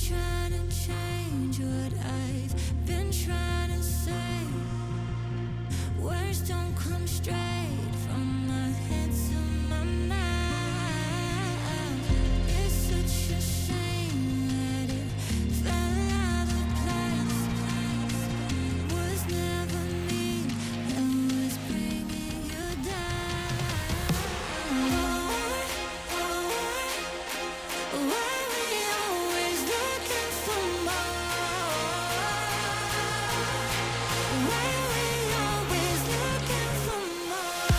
trying to change what I've been trying to say. Words don't come straight from my head to my mouth. It's such a shame that it fell out of place. Was never me that was bringing you down. Why we always looking for more? Why we always looking for more?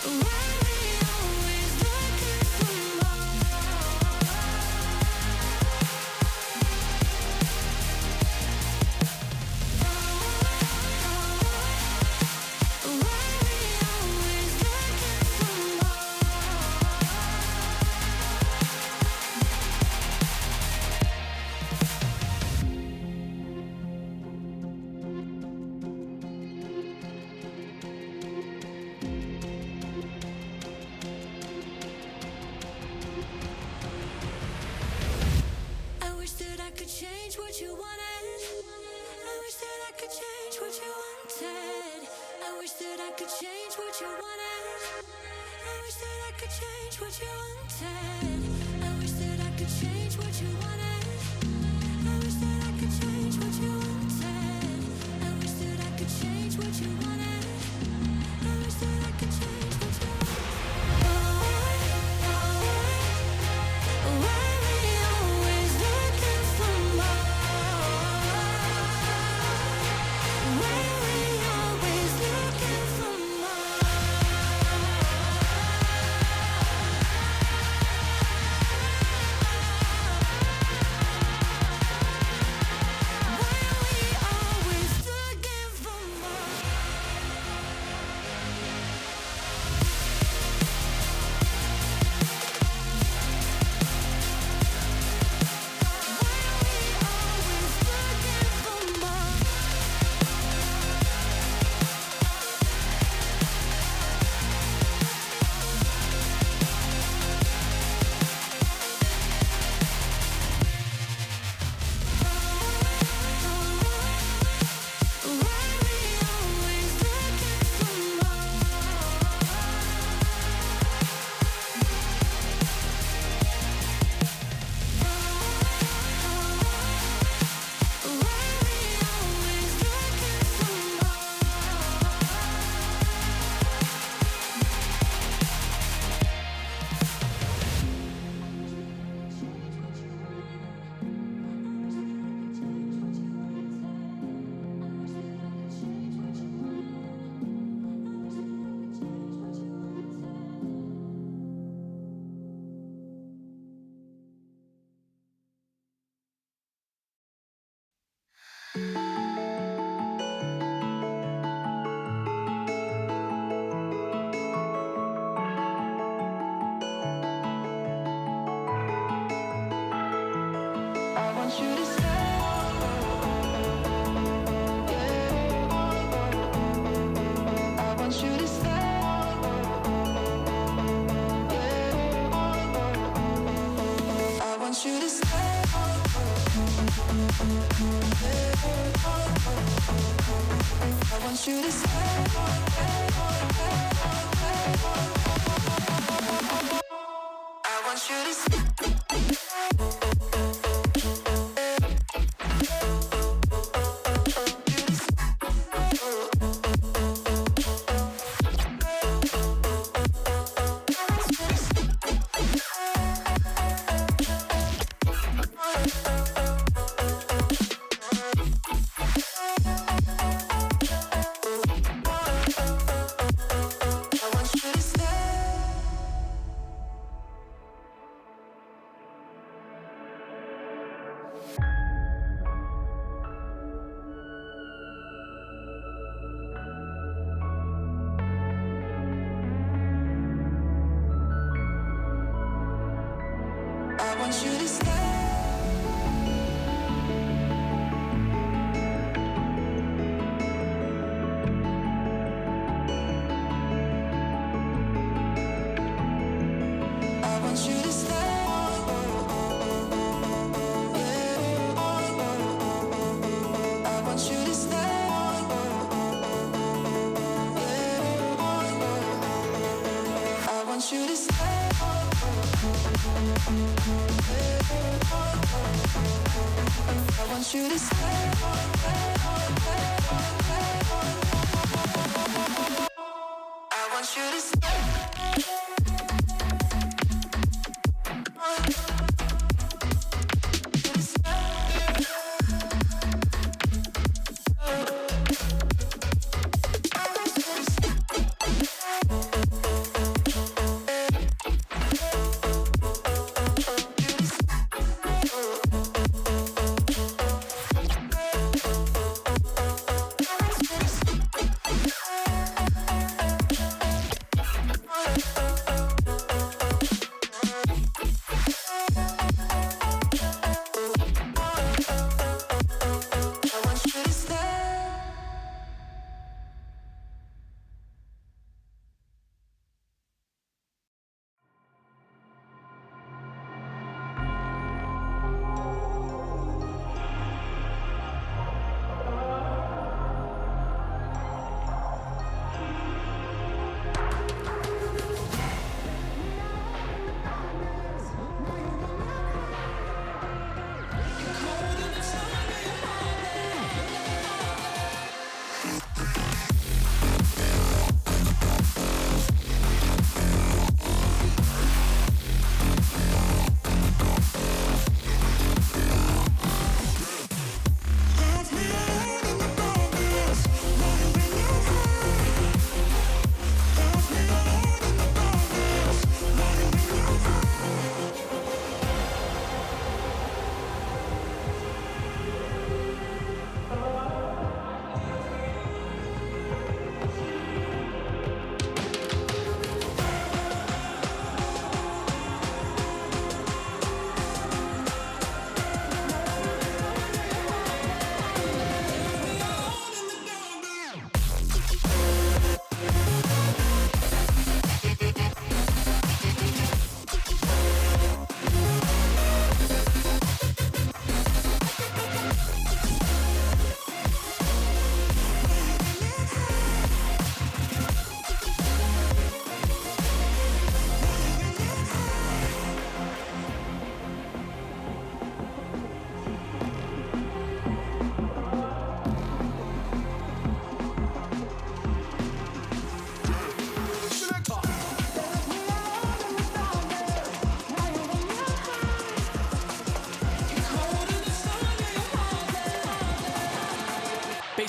Why we always looking for more? I wish that I could change what you wanted. I wish that I could change what you wanted. I wish that I could change what you wanted. I wish that I could change what you wanted. I wish that I could change what you wanted. I wish that I could change what you wanted. I wish that I could change what you wanted. I wish that I could change what you Why we always looking for more? Why we always looking for more?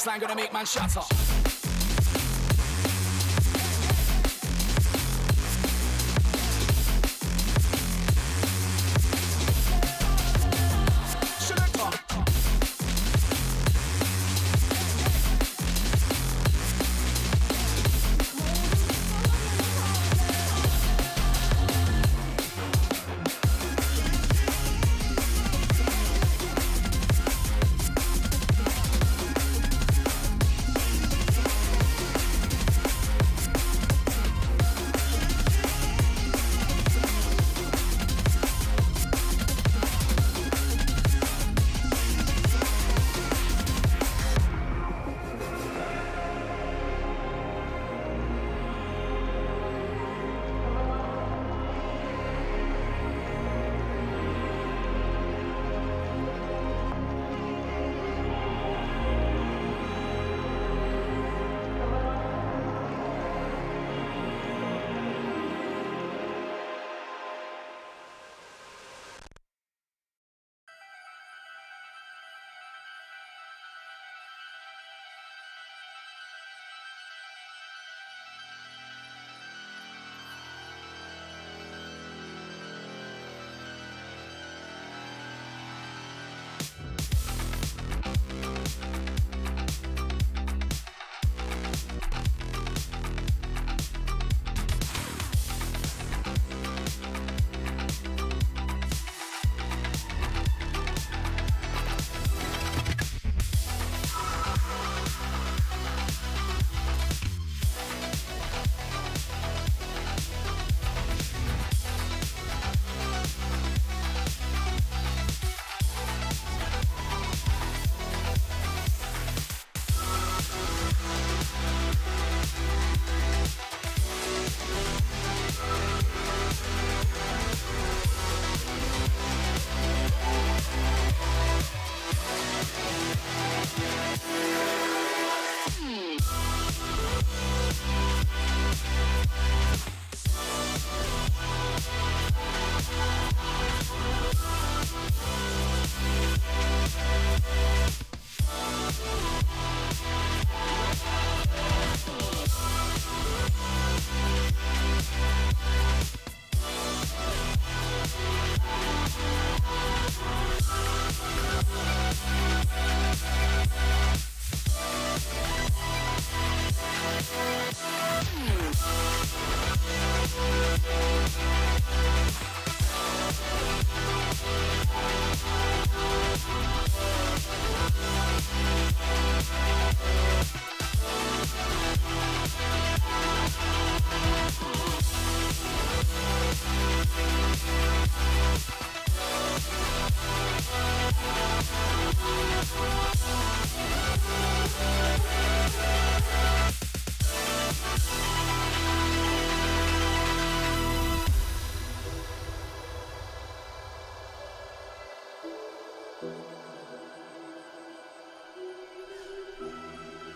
Bassline gonna make man shut up.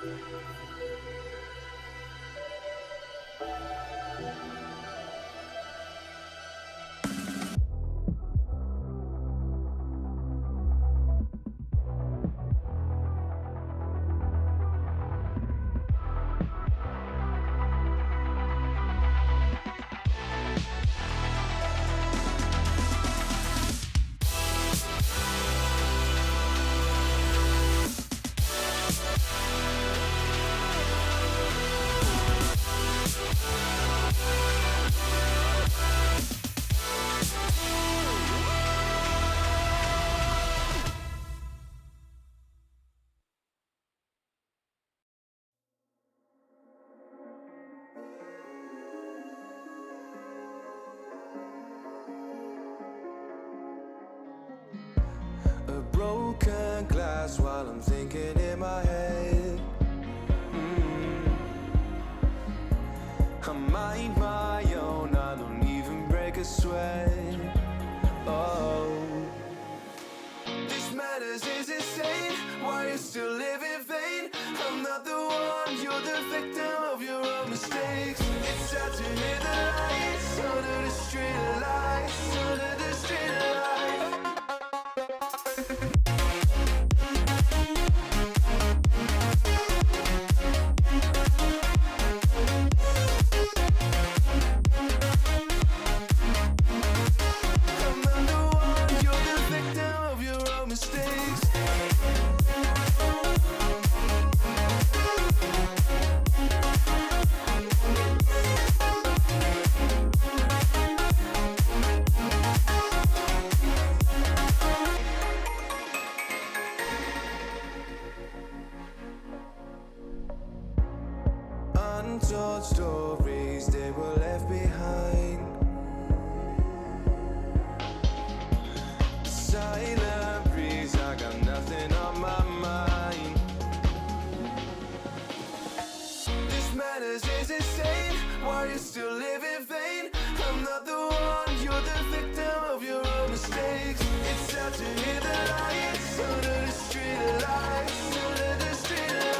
A broken glass while I'm thinking in my head. I mind my own, I don't even break a sweat. Oh, this madness is insane. Why you still live in vain? I'm not the one, you're the victim of your own mistakes. It's sad to hear the lights under the street lights, under the street lights. Untold stories, they were left behind. Silent breeze, I got nothing on my mind. This madness is insane. Why you still live in vain? I'm not the one, you're the victim of your own mistakes. It's sad to hear the lights under the street lights, under the street lights.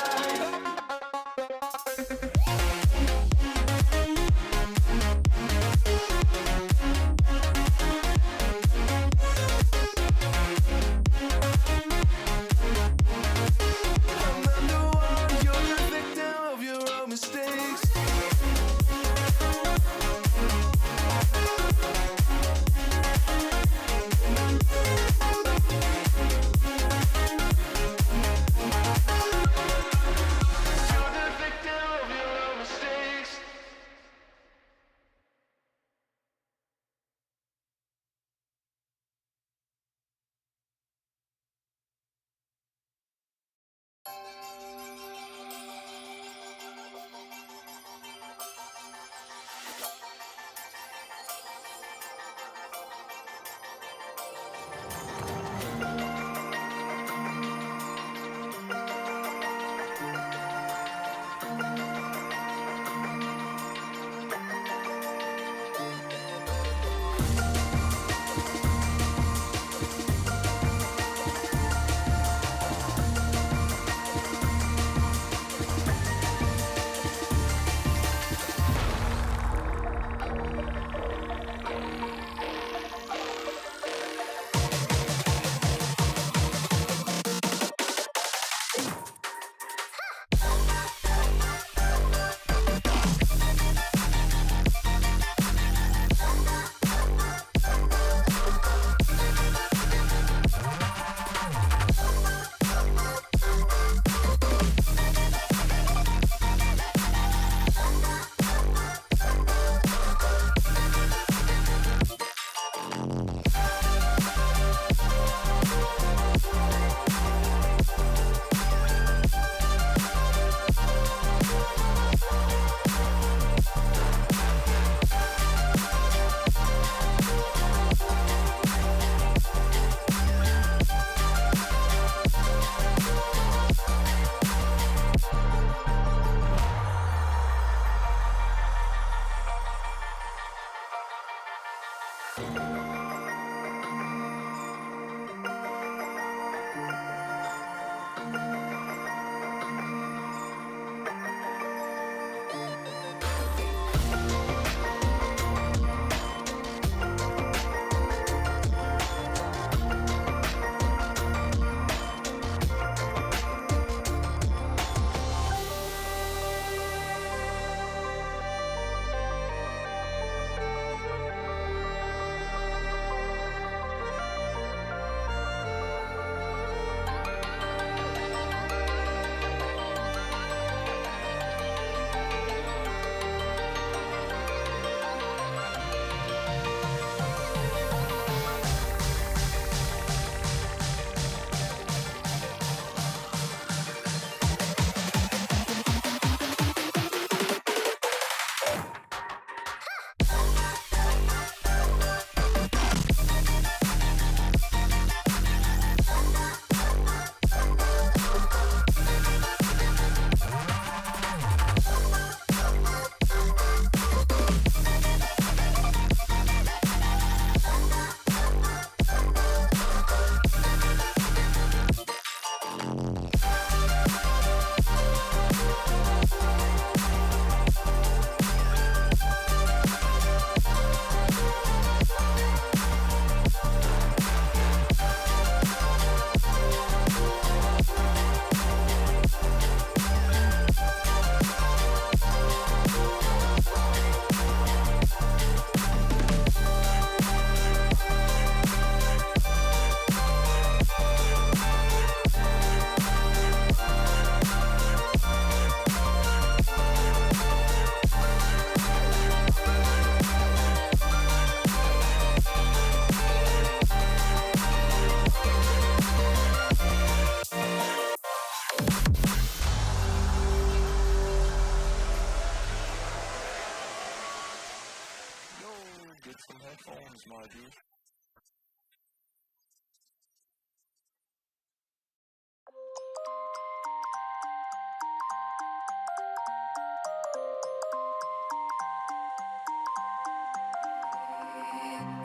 It's my idea.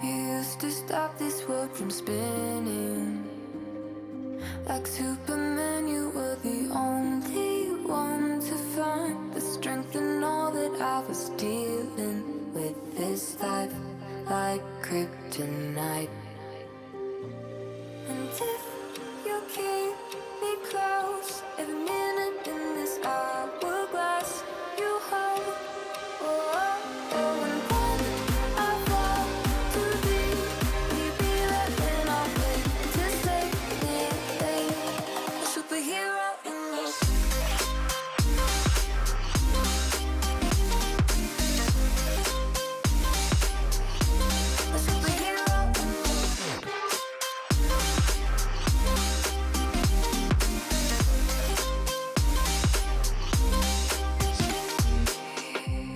You used to stop this world from spinning. Like Superman, you were the only one to find the strength in all that I was dealing with. This life like kryptonite. And if you keep me close, every minute in this hourglass you hold. Oh, oh, oh, and when I fall too deep, will you be there when I wait to save me? A superhero in your sleep. A superhero in your sleep.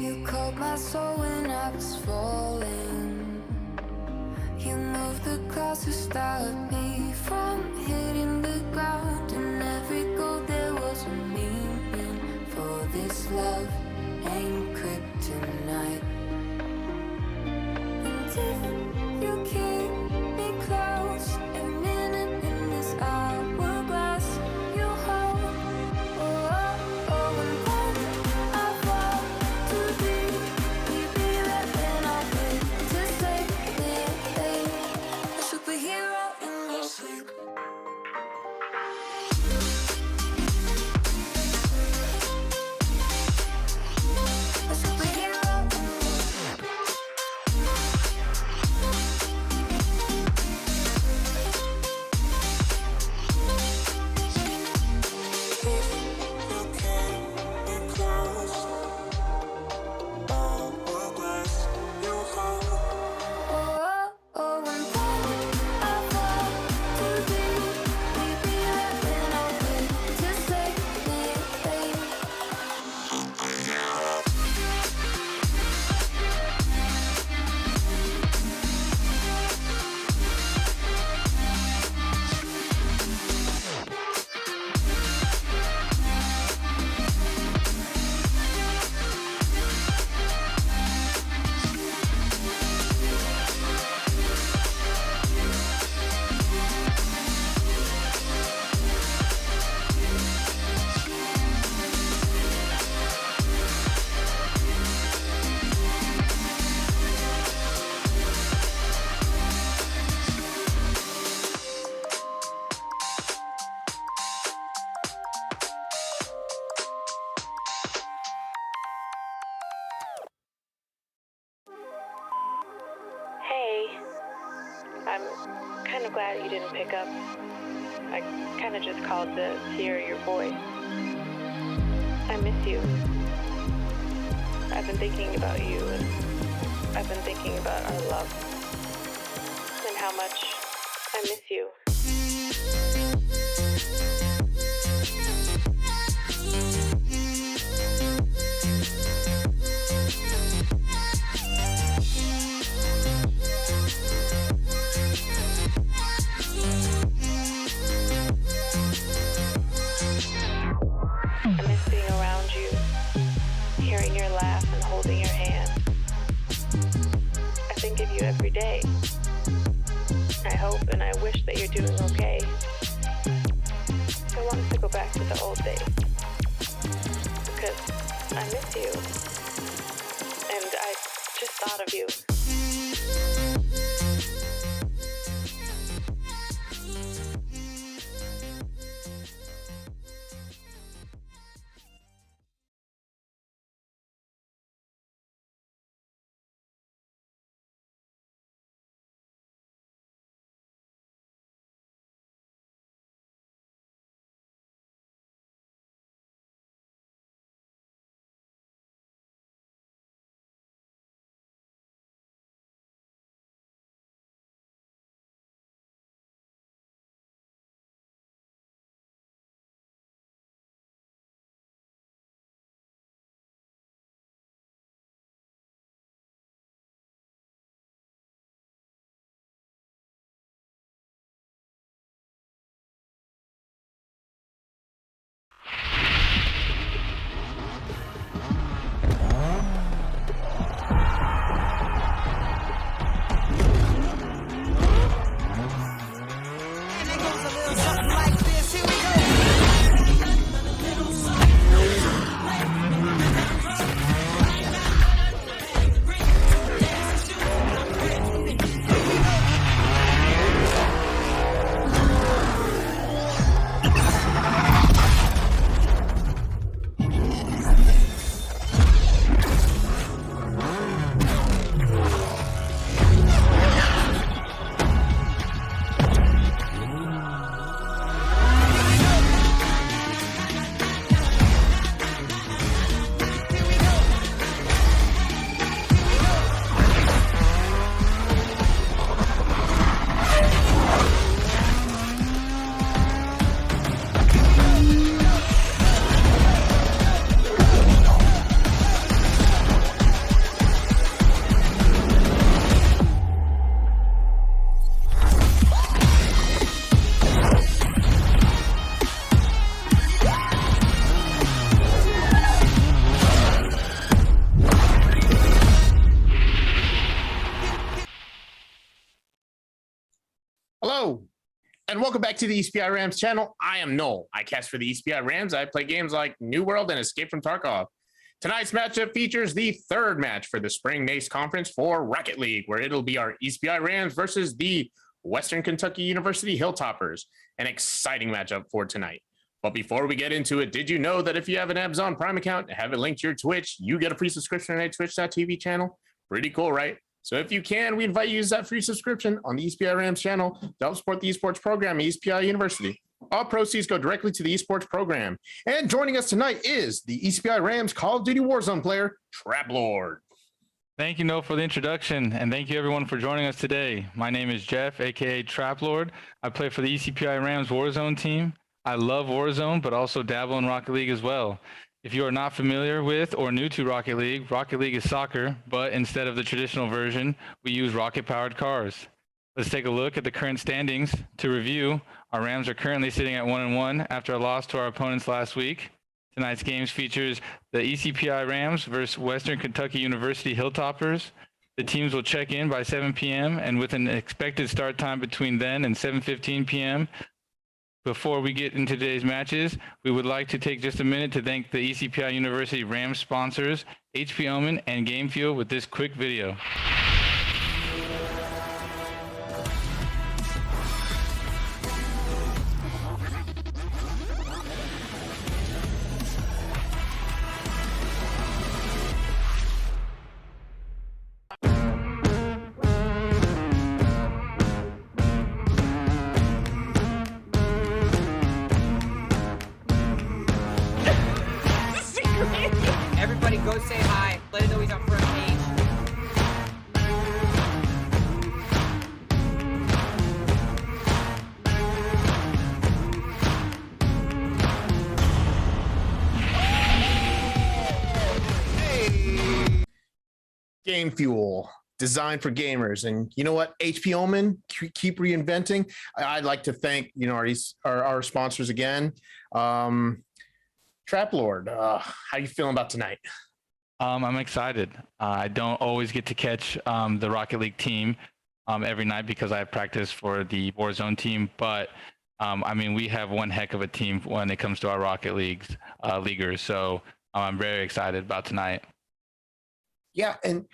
You called my soul when I was falling. You moved the clouds to stop me from hitting the ground. In every goal there was a meaning. For this love ain't kryptonite. And if you keep me close, every minute in this hourglass you hold. Oh, oh, oh, and when I fall too deep, will you be there when I wait to save me? A superhero in your sleep. A superhero in your sleep. Oh, oh, oh, and when I fall too deep, will you be there when I wait to save me? Hey, I'm kind of glad you didn't pick up. I kind of just called to hear your voice. I miss you. I've been thinking about you, and I've been thinking about our love, and how much I miss you. I miss being around you, hearing your laugh and holding your hand. I think of you every day. I hope and I wish that you're doing okay. I want us to go back to the old days, because I miss you, and I just thought of you. And welcome back to the ESPI Rams channel. I am Noel. I cast for the ESPI Rams. I play games like New World and Escape from Tarkov. Tonight's matchup features the third match for the Spring NACE Conference for Rocket League, where it'll be our ESPI Rams versus the Western Kentucky University Hilltoppers. An exciting matchup for tonight. But before we get into it, did you know that if you have an Amazon Prime account and have it linked to your Twitch, you get a free subscription on a Twitch.tv channel? Pretty cool, right? So if you can, we invite you to use that free subscription on the ESPI Rams channel to help support the esports program at ESPI University. All proceeds go directly to the esports program. And joining us tonight is the ESPI Rams Call of Duty Warzone player, Trap Lord. Thank you, Noah, for the introduction, and thank you everyone for joining us today. My name is Jeff, aka Trap Lord. I play for the ECPI Rams Warzone team. I love Warzone, but also dabble in Rocket League as well. If you are not familiar with or new to Rocket League is soccer, but instead of the traditional version, we use rocket-powered cars. Let's take a look at the current standings. To review, our Rams are currently sitting at 1-1 after a loss to our opponents last week. Tonight's games features the ECPI Rams versus Western Kentucky University Hilltoppers. The teams will check in by 7 p.m. and with an expected start time between then and 7:15 p.m. Before we get into today's matches, we would like to take just a minute to thank the ECPI University Rams sponsors, HP Omen and Game Fuel, with this quick video. Everybody go say hi. Let him know he's on front page. Game Fuel, designed for gamers. And you know what? HP Omen, keep reinventing. I'd like to thank, our sponsors again. Trap Lord, how you feeling about tonight? I'm excited. I don't always get to catch the Rocket League team every night because I have practice for the Warzone team. But we have one heck of a team when it comes to our Rocket leaguers. So I'm very excited about tonight. Yeah, and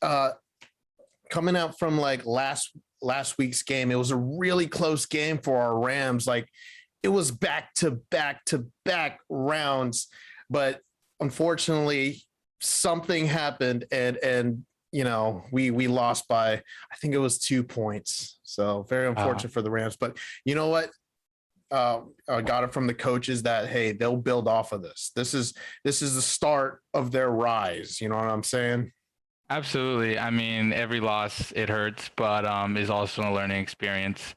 coming out from like last week's game, it was a really close game for our Rams. Like it was back to back rounds, but unfortunately something happened and we lost by, I think it was 2 points. So very unfortunate for the Rams, but you know what? I got it from the coaches that, hey, they'll build off of this. This is the start of their rise. You know what I'm saying? Absolutely. I mean, every loss, it hurts, but is also a learning experience.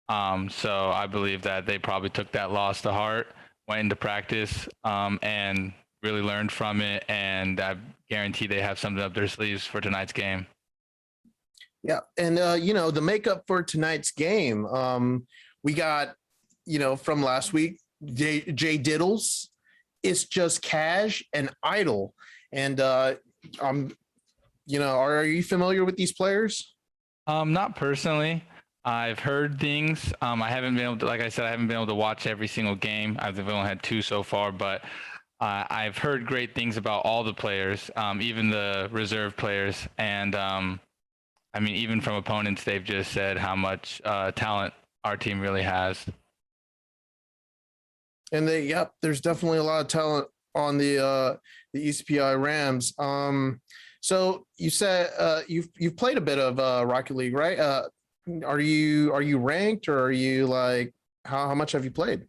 So I believe that they probably took that loss to heart, went into practice, and really learned from it. And I guarantee they have something up their sleeves for tonight's game. Yeah. And, the makeup for tonight's game, we got, from last week, Jay Diddles, It's Just Cash, and Idol. And, are you familiar with these players? Not personally. I've heard things. I haven't been able to, like I said, I haven't been able to watch every single game. I've only had 2 so far, but I've heard great things about all the players, even the reserve players. And even from opponents, they've just said how much talent our team really has. And there's definitely a lot of talent on the ECPI Rams. So you said you've played a bit of Rocket League, right? Are you ranked, or are you like how much have you played?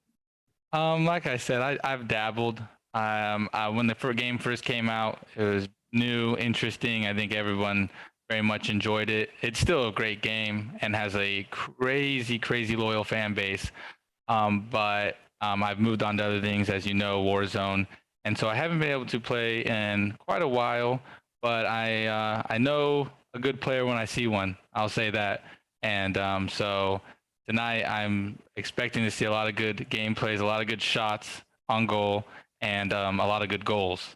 Like I said, I've dabbled. When the game first came out, it was new, interesting. I think everyone very much enjoyed it. It's still a great game and has a crazy loyal fan base. But I've moved on to other things, as you know, Warzone, and so I haven't been able to play in quite a while. But I know a good player when I see one. I'll say that. And so tonight I'm expecting to see a lot of good gameplays, a lot of good shots on goal, and a lot of good goals.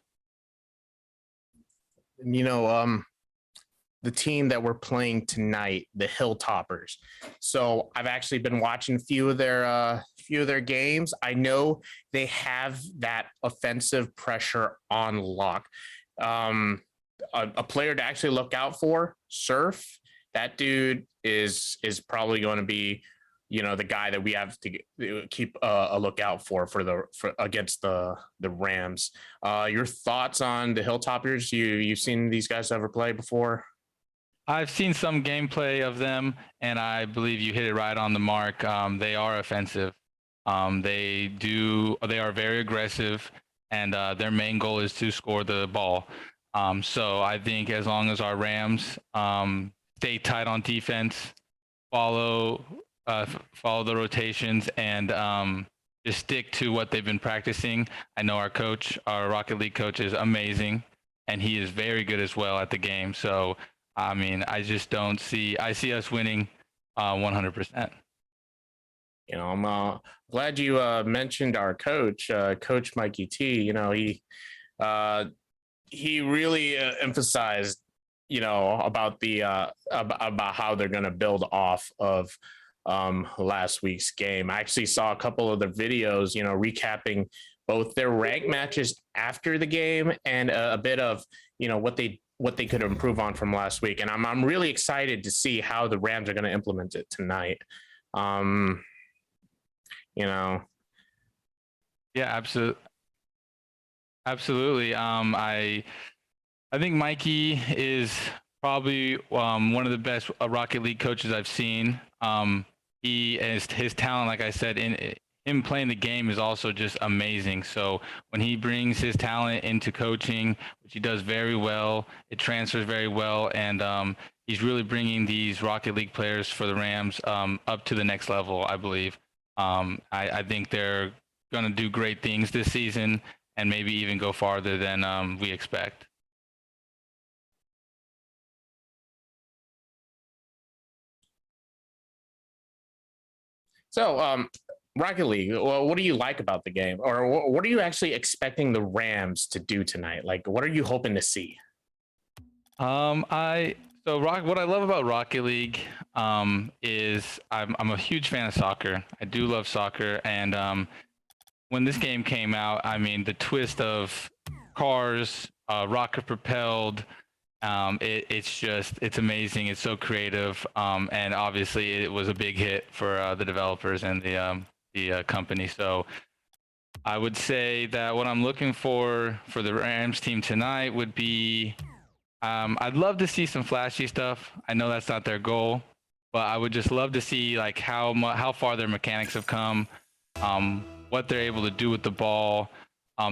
The the team that we're playing tonight, the Hilltoppers. So I've actually been watching a few of their games. I know they have that offensive pressure on lock. A player to actually look out for, Surf. That dude is probably going to be, the guy that we have to keep a lookout for against the Rams. Your thoughts on the Hilltoppers? You've seen these guys ever play before? I've seen some gameplay of them, and I believe you hit it right on the mark. They are offensive. They are very aggressive, and their main goal is to score the ball. So I think as long as our Rams stay tight on defense, follow the rotations, and just stick to what they've been practicing. I know our Rocket League coach is amazing, and he is very good as well at the game. So, I mean, I see us winning 100%. I'm glad you mentioned our coach, Coach Mikey T. He really emphasized, about about how they're going to build off of last week's game. I actually saw a couple of the videos, recapping both their rank matches after the game and a bit of, what they could improve on from last week. And I'm really excited to see how the Rams are going to implement it tonight. Yeah, absolutely. I think Mikey is probably one of the best Rocket League coaches I've seen. His talent, like I said, in him playing the game is also just amazing. So when he brings his talent into coaching, which he does very well, it transfers very well, and he's really bringing these Rocket League players for the Rams up to the next level, I believe. I think they're going to do great things this season and maybe even go farther than we expect. So, Rocket League, well, what do you like about the game? Or what are you actually expecting the Rams to do tonight? Like, what are you hoping to see? What I love about Rocket League is I'm a huge fan of soccer. I do love soccer, and when this game came out, I mean, the twist of cars, rocket propelled, it's amazing. It's so creative, and obviously it was a big hit for the developers and the company. So I would say that what I'm looking for the Rams team tonight would be, I'd love to see some flashy stuff. I know that's not their goal, but I would just love to see like how far their mechanics have come, what they're able to do with the ball,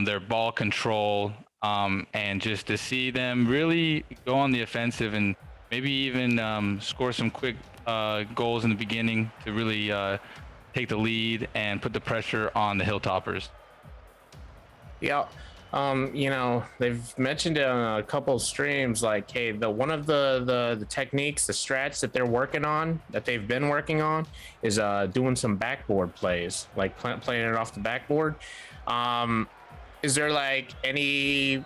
their ball control, and just to see them really go on the offensive and maybe even score some quick goals in the beginning to really take the lead and put the pressure on the Hilltoppers. Yeah. They've mentioned it on a couple of streams, like, hey, one of the techniques, the strats that they've been working on is doing some backboard plays, like playing it off the backboard. Is there like any,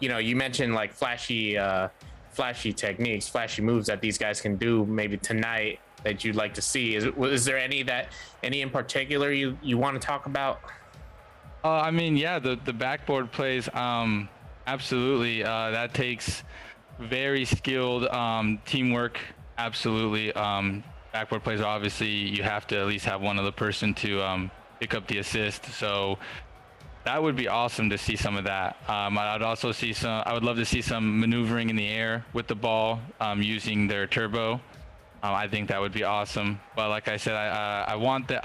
you mentioned like flashy techniques, flashy moves that these guys can do maybe tonight that you'd like to see? Is there any in particular you want to talk about? I mean, yeah, the backboard plays, absolutely. That takes very skilled teamwork. Absolutely. Backboard plays, obviously, you have to at least have one other person to pick up the assist. So that would be awesome to see some of that. I would love to see some maneuvering in the air with the ball using their turbo. I think that would be awesome. But like I said, I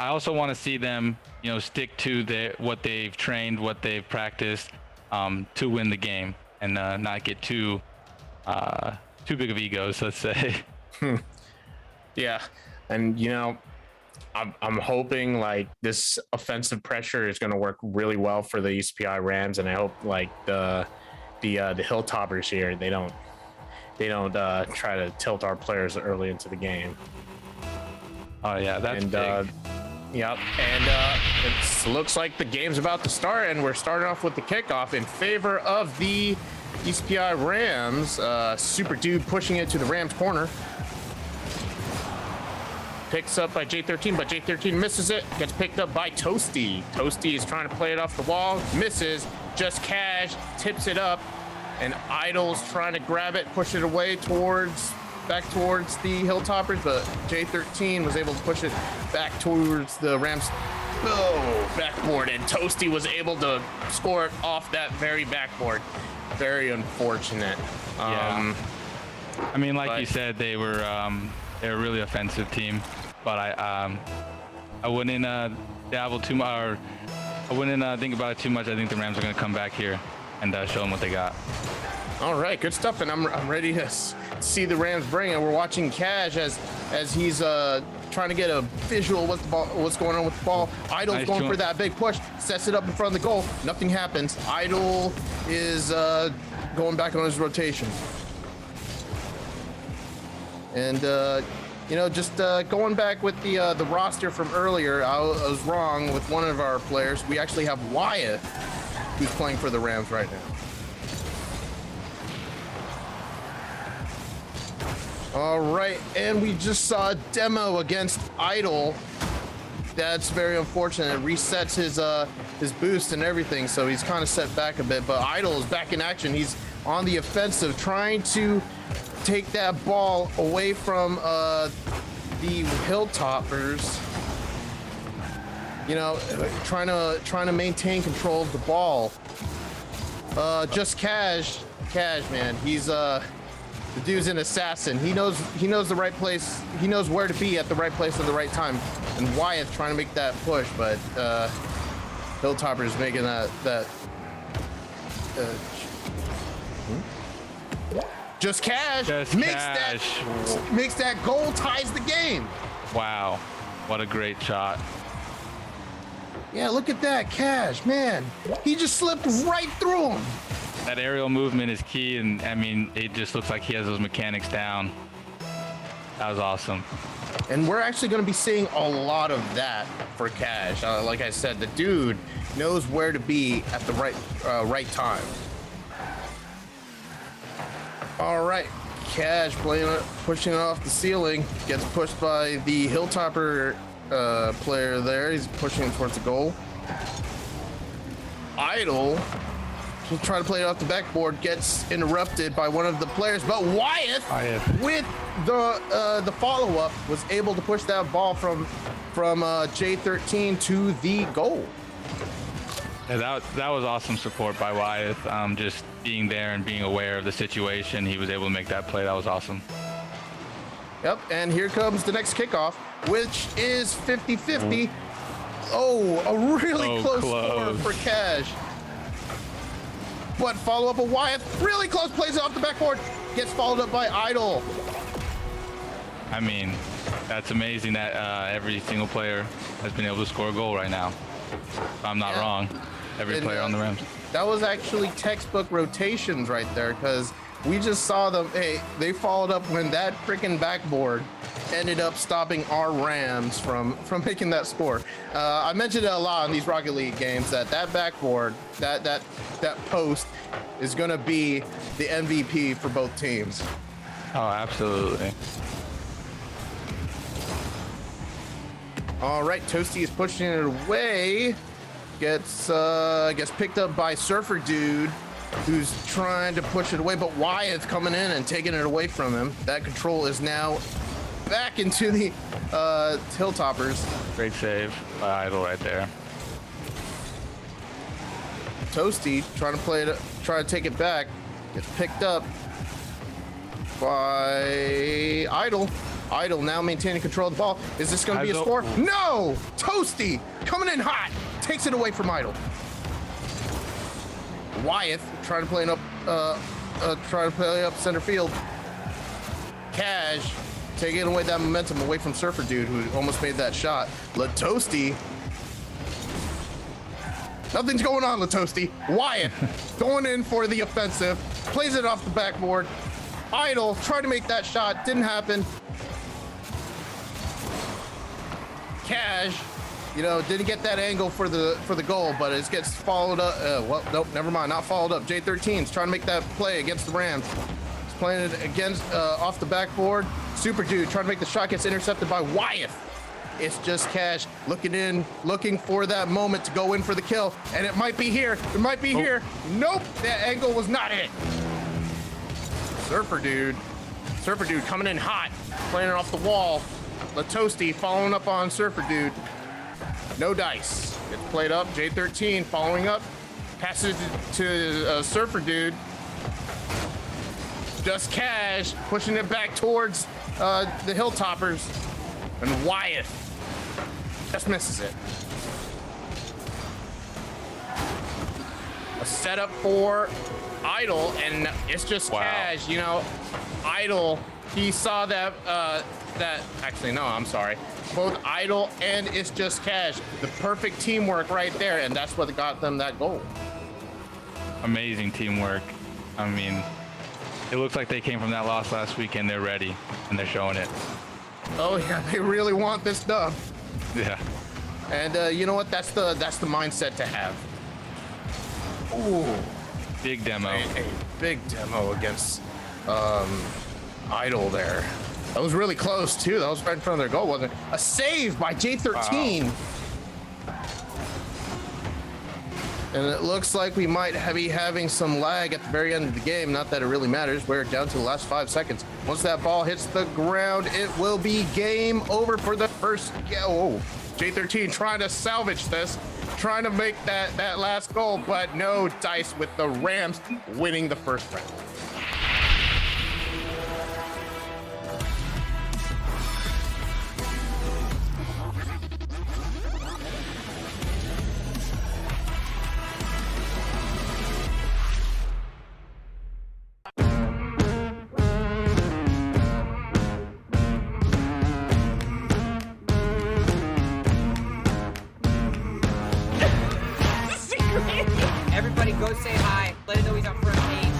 also want to see them, stick to what they've trained, what they've practiced, to win the game, and not get too big of egos, let's say. Yeah, and I'm hoping like this offensive pressure is going to work really well for the ECPI Rams, and I hope like the Hilltoppers here, they don't try to tilt our players early into the game. Oh yeah, that's big. Yep, and it looks like the game's about to start, and we're starting off with the kickoff in favor of the ECPI Rams. Super Dude pushing it to the Rams corner. Picks up by J13, but J13 misses it. Gets picked up by Toasty. Toasty is trying to play it off the wall. Misses. Just Cash tips it up. And Idol's trying to grab it, push it away back towards the Hilltoppers, but J13 was able to push it back towards the Rams. Oh, backboard, and Toasty was able to score it off that very backboard. Very unfortunate. Yeah. I mean, like you said, they're a really offensive team, but I wouldn't dabble too much, or I wouldn't think about it too much. I think the Rams are going to come back here and show them what they got. All right, good stuff, and I'm ready to see the Rams bring it. We're watching Cash as he's trying to get a visual of what's going on with the ball. Idol's Nice going joint. for that big push, sets it up in front of the goal. Nothing happens. Idol is going back on his rotation. And just going back with the roster from earlier, I was wrong with one of our players. We actually have Wyatt, who's playing for the Rams right now. All right, and we just saw a demo against Idol. That's very unfortunate. It resets his boost and everything, so he's kind of set back a bit. But Idol is back in action. He's on the offensive, trying to take that ball away from the Hilltoppers. Trying to maintain control of the ball. Just Cash, man. He's the dude's an assassin. He knows the right place. He knows where to be at the right place at the right time. And Wyatt's trying to make that push, but Hilltopper's making that. Just Cash makes that goal, ties the game. Wow, what a great shot. Yeah, look at that, Cash, man. He just slipped right through him. That aerial movement is key, and I mean, it just looks like he has those mechanics down. That was awesome. And we're actually going to be seeing a lot of that for Cash. Like I said, the dude knows where to be at the right time. All right, Cash pushing it off the ceiling, gets pushed by the Hilltopper player there. He's pushing it towards the goal. Idol will try to play it off the backboard, gets interrupted by one of the players, but Wyatt. With the follow-up was able to push that ball from J13 to the goal. Yeah, that was awesome support by Wyatt. Just being there and being aware of the situation, he was able to make that play. That was awesome. Yep, and here comes the next kickoff, which is 50-50. Oh, a really close score for Cash. But follow-up of Wyatt, really close, plays it off the backboard, gets followed up by Idol. I mean, that's amazing that every single player has been able to score a goal right now. If I'm not wrong, every player on the Rams. That was actually textbook rotations right there, because we just saw them. Hey, they followed up when that freaking backboard ended up stopping our Rams from making that score. I mentioned it a lot in these Rocket League games that backboard, that post is going to be the MVP for both teams. Oh, absolutely. All right, Toasty is pushing it away. Gets picked up by Surfer Dude, who's trying to push it away, but Wyatt's coming in and taking it away from him. That control is now back into the Hilltoppers. Great save by Idol right there. Toasty trying to take it back. Gets picked up by Idol. Idol now maintaining control of the ball. Is this going to be a score? No! Toasty coming in hot. Takes it away from Idol. Wyatt trying to play up center field. Cash taking away that momentum away from Surfer Dude, who almost made that shot. Toasty. Nothing's going on, Toasty. Wyatt going in for the offensive. Plays it off the backboard. Idol tried to make that shot. Didn't happen. Cash You know, didn't get that angle for the goal, but it gets followed up. Well, nope, never mind, not followed up. J13's trying to make that play against the Rams. He's playing it against off the backboard. Super Dude trying to make the shot, gets intercepted by Wyeth. It's just Cash looking for that moment to go in for the kill, and it might be here. It might be here. Nope, that angle was not it. Surfer Dude coming in hot, playing it off the wall. Latosti following up on Surfer Dude. No dice. Gets played up. J13 following up. Passes to Surfer Dude. Just Cash pushing it back towards the Hilltoppers. And Wyeth just misses it. A setup for Idle, and it's just Cash. You know, Idle, he saw that actually, no, I'm sorry. Both Idle and It's Just Cash, the perfect teamwork right there, and that's what got them that goal. Amazing teamwork. I mean, it looks like they came from that loss last week and they're ready and they're showing it. Oh yeah, they really want this dub. Yeah. And you know what? That's the mindset to have. Ooh, Big demo. a big demo against Idle there. That was really close too. That was right in front of their goal, wasn't it? A save by J13. Wow. And it looks like we might be having some lag at the very end of the game. Not that it really matters. We're down to the last 5 seconds. Once that ball hits the ground, it will be game over for the first. Oh, J13 trying to salvage this, trying to make that last goal, but no dice with the Rams winning the first round. Everybody go say hi. Let him know he's on front page.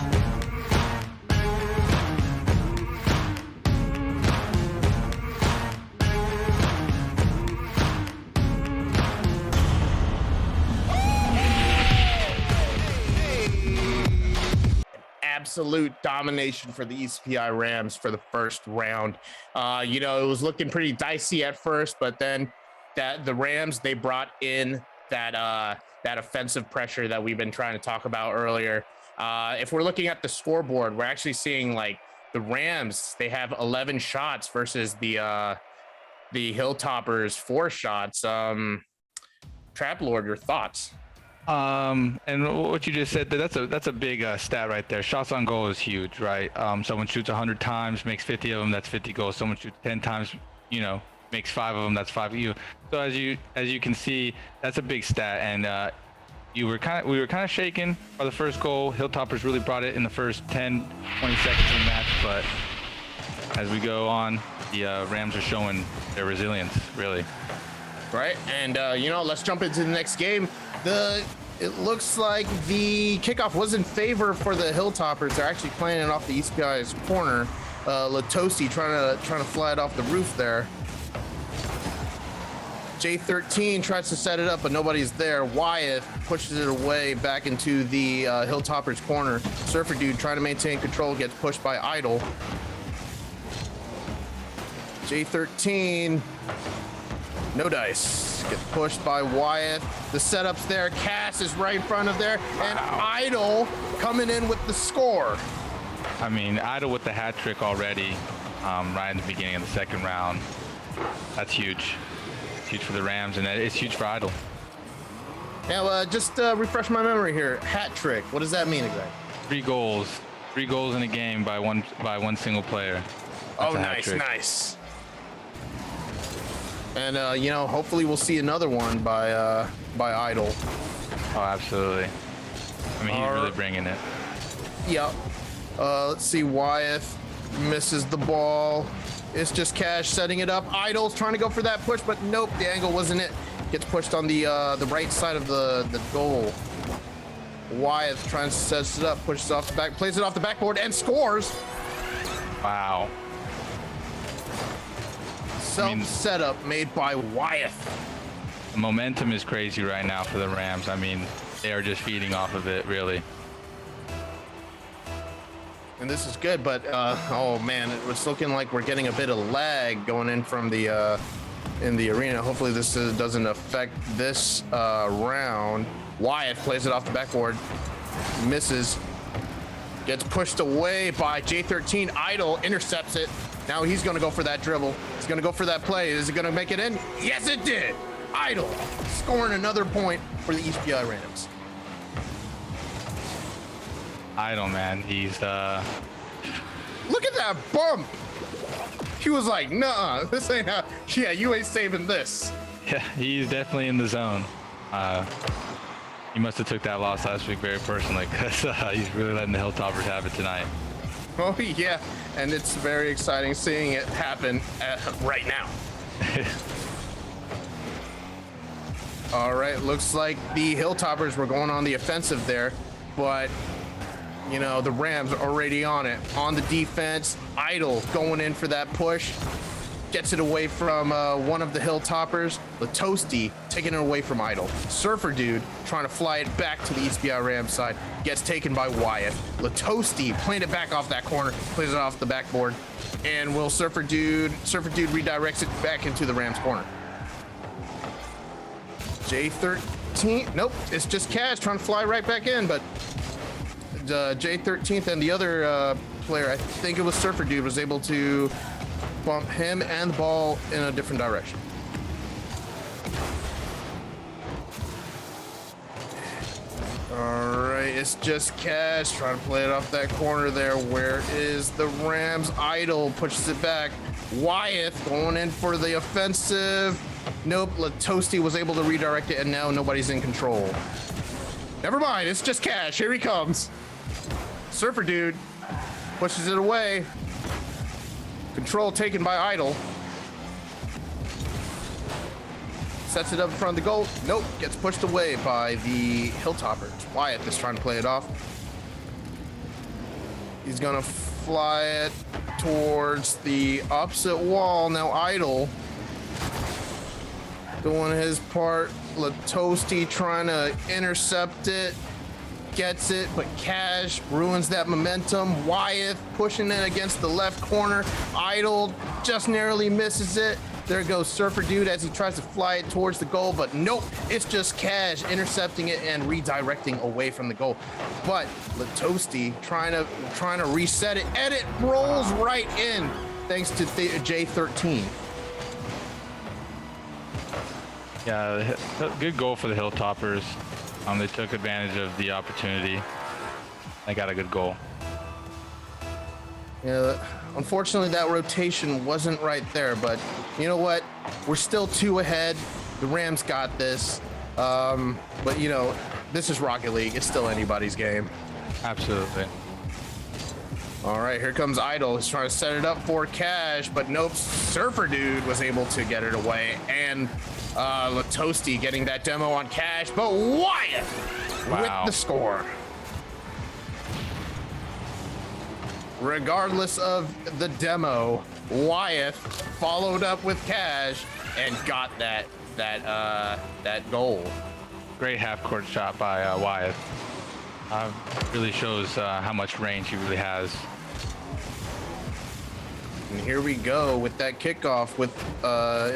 Absolute domination for the ECPI Rams for the first round. You know, it was looking pretty dicey at first, but then the Rams, they brought in that offensive pressure that we've been trying to talk about earlier. If we're looking at the scoreboard, we're actually seeing like the Rams, they have 11 shots versus the Hilltoppers 4 shots. Trap Lord, your thoughts? And what you just said, that's a big stat right there. Shots on goal is huge, right? Someone shoots 100 times, makes 50 of them, that's 50 goals. Someone shoots 10 times, you know, makes 5 of them, that's 5 of you. So as you can see, that's a big stat. And we were kind of shaken by the first goal. Hilltoppers really brought it in the first 10-20 seconds of the match, but as we go on, the Rams are showing their resilience, really. Right, and you know, let's jump into the next game. It looks like the kickoff was in favor for the Hilltoppers. They're actually playing it off the ECPI's corner. Latosi trying to fly it off the roof there. J13 tries to set it up, but nobody's there. Wyeth pushes it away back into the Hilltoppers corner. Surfer Dude trying to maintain control, gets pushed by Idle. J13, no dice. Gets pushed by Wyeth. The setup's there. Cass is right in front of there. And Idle coming in with the score. I mean, Idle with the hat trick already, right in the beginning of the second round. That's huge. It's huge for the Rams, and it's huge for Idle. Now, just refresh my memory here. Hat trick. What does that mean exactly? 3 goals in a game by one single player. That's nice. And you know, hopefully we'll see another one by Idle. Oh, absolutely. I mean, he's really bringing it. Yep. Let's see. Wyeth misses the ball. It's just Cash setting it up. Idle's trying to go for that push, but nope, the angle wasn't it. Gets pushed on the right side of the goal. Wyeth trying to set it up, pushes off the back, plays it off the backboard, and scores. Wow. Setup made by Wyeth. The momentum is crazy right now for the Rams. I mean, they are just feeding off of it, really. And this is good, but oh man, it was looking like we're getting a bit of lag going in from the in the arena. Hopefully this doesn't affect this round. Wyatt plays it off the backboard, misses, gets pushed away by J13. Idol intercepts it. Now he's going to go for that dribble. He's going to go for that play. Is it going to make it in? Yes, it did. Idol scoring another point for the East PI Rams. Idol, man, he's Look at that bump. He was like, nah, this ain't how. Yeah, you ain't saving this. yeah, he's definitely in the zone. He must have took that loss last week very personally, because he's really letting the Hilltoppers have it tonight. Oh yeah, and it's very exciting seeing it happen right now. All right, looks like the Hilltoppers were going on the offensive there, but you know, the Rams are already on it. On the defense, Idol going in for that push. Gets it away from one of the Hilltoppers. Latosti taking it away from Idol. Surfer Dude trying to fly it back to the East PI Rams side. Gets taken by Wyatt. Latosti playing it back off that corner. Plays it off the backboard. And will Surfer Dude redirects it back into the Rams corner. J13, nope, it's just Cash trying to fly right back in, but J13th and the other player, I think it was Surfer Dude, was able to bump him and the ball in a different direction. All right, it's just Cash trying to play it off that corner there. Where is the Rams? Idol pushes it back. Wyeth going in for the offensive. Nope, Latosti was able to redirect it, and now nobody's in control. Never mind, it's just Cash. Here he comes. Surfer Dude pushes it away. Control taken by Idol. Sets it up in front of the goal. Nope, gets pushed away by the Hilltoppers. Wyatt is trying to play it off. He's gonna fly it towards the opposite wall. Now Idol doing his part. Latosti trying to intercept it. Gets it, but Cash ruins that momentum. Wyeth pushing it against the left corner. Idol just narrowly misses it. There goes Surfer Dude as he tries to fly it towards the goal, but nope, it's just Cash intercepting it and redirecting away from the goal. But Latosti trying to reset it, and it rolls right in thanks to J13. Yeah, good goal for the Hilltoppers. They took advantage of the opportunity. They got a good goal. Yeah, unfortunately that rotation wasn't right there, but you know what? We're still 2 ahead. The Rams got this. But you know, this is Rocket League. It's still anybody's game. Absolutely. All right, here comes Idol. He's trying to set it up for Cash, but nope. Surfer Dude was able to get it away, and Latosti getting that demo on Cash, but Wyatt with the score. Regardless of the demo, Wyatt followed up with Cash and got that goal. Great half-court shot by Wyeth. Really shows how much range he really has. And here we go with that kickoff with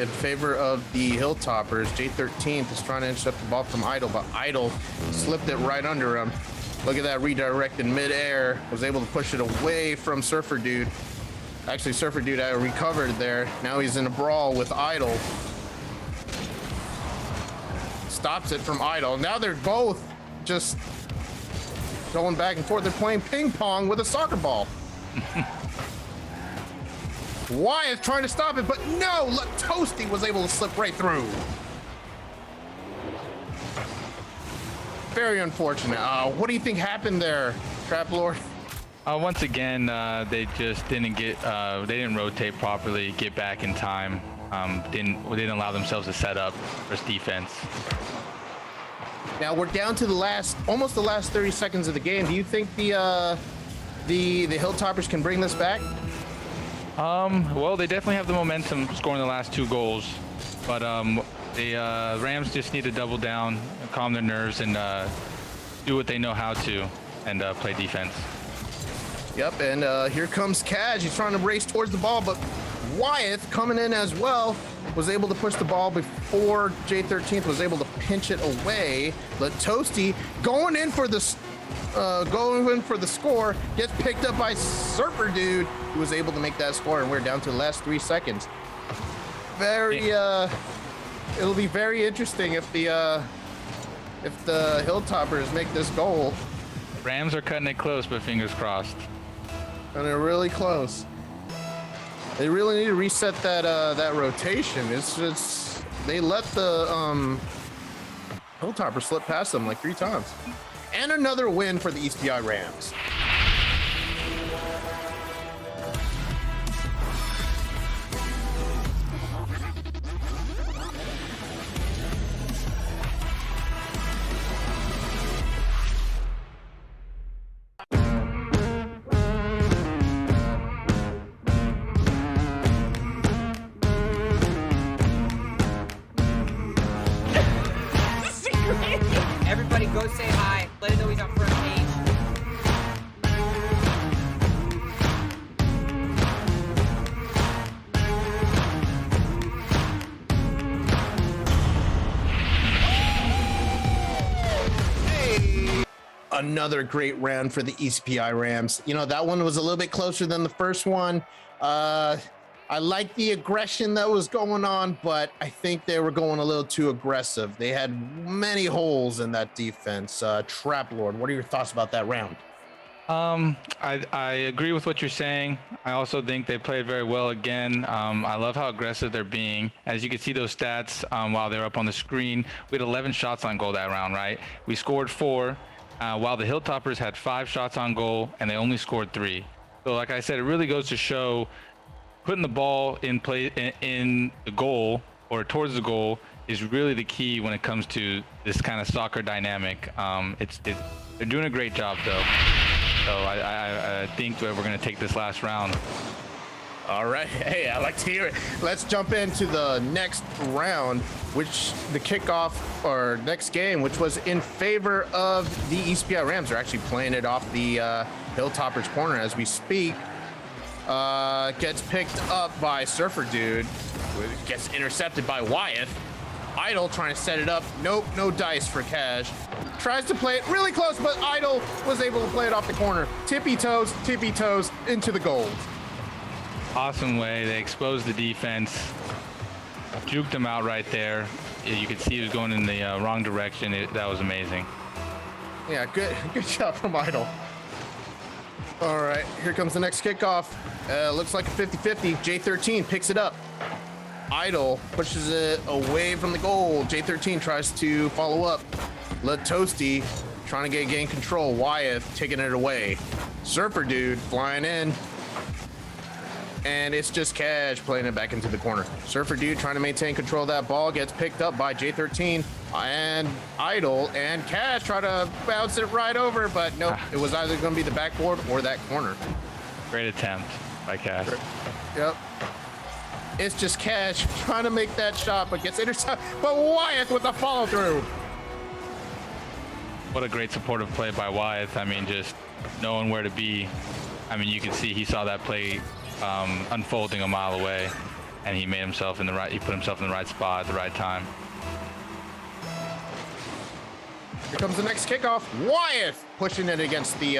in favor of the Hilltoppers. J13th is trying to intercept the ball from Idol, but Idol slipped it right under him. Look at that redirect in midair. Was able to push it away from Surfer Dude. Actually, Surfer Dude recovered there. Now he's in a brawl with Idol. Stops it from Idol. Now they're both just going back and forth. They're playing ping pong with a soccer ball. Wyatt trying to stop it, but no, Latosti was able to slip right through. Very unfortunate. What do you think happened there, Trap Lord? Once again, they just didn't get, they didn't rotate properly, get back in time. Didn't allow themselves to set up for defense. Now we're down to almost the last 30 seconds of the game. Do you think the Hilltoppers can bring this back? Well, they definitely have the momentum scoring the last 2 goals, but The Rams just need to double down, calm their nerves, and do what they know how to, and play defense. Yep, and here comes Kaj. He's trying to race towards the ball, but Wyeth coming in as well was able to push the ball before J13th was able to pinch it away. Latosti going in for the score, gets picked up by Surfer Dude, who was able to make that score, and we're down to the last 3 seconds. It'll be very interesting if the Hilltoppers make this goal. Rams are cutting it close, but fingers crossed. And they're really close. They really need to reset that rotation. It's just they let the Hilltoppers slip past them like 3 times. And another win for the EastBI Rams. Everybody go say hi. Let it know he's on front page. Another great round for the EastBI Rams. You know, that one was a little bit closer than the first one. I like the aggression that was going on, but I think they were going a little too aggressive. They had many holes in that defense. Trap Lord, what are your thoughts about that round? I agree with what you're saying. I also think they played very well again. I love how aggressive they're being. As you can see those stats while they're up on the screen, we had 11 shots on goal that round, right? We scored 4, while the Hilltoppers had 5 shots on goal and they only scored 3. So like I said, it really goes to show putting the ball in play in the goal or towards the goal is really the key when it comes to this kind of soccer dynamic. They're doing a great job though. So I think that we're going to take this last round. All right. Hey, I like to hear it. Let's jump into the next round, which the kickoff or next game, which was in favor of the EastBI Rams. They're actually playing it off the Hilltoppers corner as we speak. Gets picked up by Surfer Dude. Gets intercepted by Wyeth. Idol trying to set it up. Nope, no dice for Cash. Tries to play it really close, but Idol was able to play it off the corner. Tippy toes into the goal. Awesome way. They exposed the defense. Juked him out right there. You could see he was going in the wrong direction. That was amazing. Yeah, good job from Idol. All right, here comes the next kickoff. Looks like a 50-50. J13 picks it up. Idol pushes it away from the goal. J13 tries to follow up. Latosti trying to gain control. Wyeth taking it away. Surfer Dude flying in. And it's just Cash playing it back into the corner. Surfer Dude trying to maintain control of that ball. Gets picked up by J13 and Idol. And Cash try to bounce it right over. But nope, it was either going to be the backboard or that corner. Great attempt by Cash. Yep. It's just Cash trying to make that shot, but gets intercepted. But Wyeth with the follow through. What a great supportive play by Wyeth. I mean, just knowing where to be. I mean, you can see he saw that play unfolding a mile away, and he made himself in the right. He put himself in the right spot at the right time. Here comes the next kickoff. Wyeth pushing it against the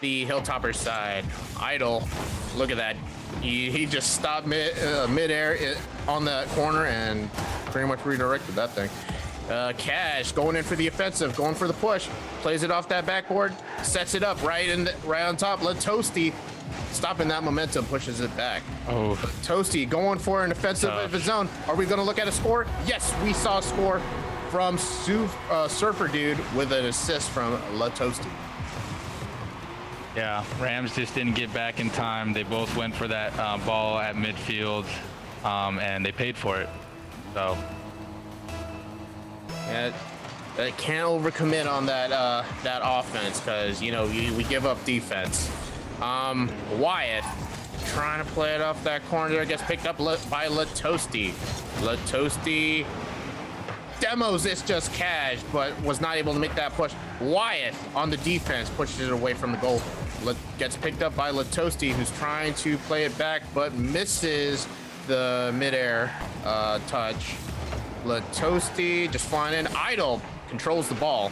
Hilltoppers side. Idol, look at that. He just stopped midair on that corner and pretty much redirected that thing. Cash going in for the offensive, going for the push, plays it off that backboard, sets it up right on top. Latosti stopping that momentum, pushes it back. Oh, Toasty going for an offensive of his own. Are we going to look at a score? Yes, we saw a score from Surfer Dude with an assist from Latosti. yeah. Rams just didn't get back in time. They both went for that ball at midfield, and they paid for it. So. Yeah, they can't overcommit on that offense because we give up defense. Wyeth trying to play it off that corner there, gets picked up by Latosti. Latosti Demos, it's just cash, but was not able to make that push. Wyatt on the defense pushes it away from the goal. Gets picked up by Latosti, who's trying to play it back, but misses the midair touch. Latosti just flying in. Idol controls the ball.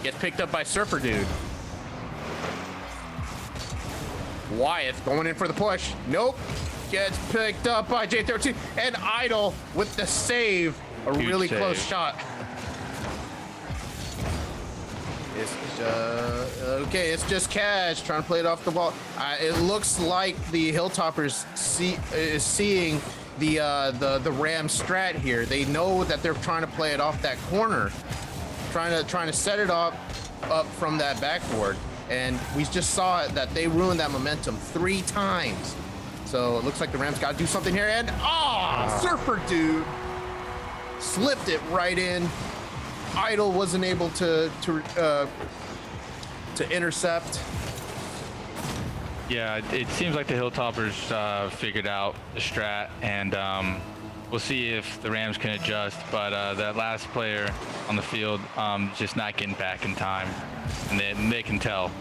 Gets picked up by Surfer Dude. Wyatt going in for the push. Nope. Gets picked up by J13. And Idol with the save. A Huge really save. close shot. Okay, it's just Cash trying to play it off the ball. It looks like the Hilltoppers is seeing the Ram strat here. They know that they're trying to play it off that corner, trying to set it up from that backboard. And we just saw it that they ruined that momentum 3 times. So it looks like the Rams got to do something here. And Surfer Dude slipped it right in. Idol wasn't able to intercept. Yeah, it seems like the Hilltoppers figured out the strat, and we'll see if the Rams can adjust. But that last player on the field just not getting back in time, and they can tell.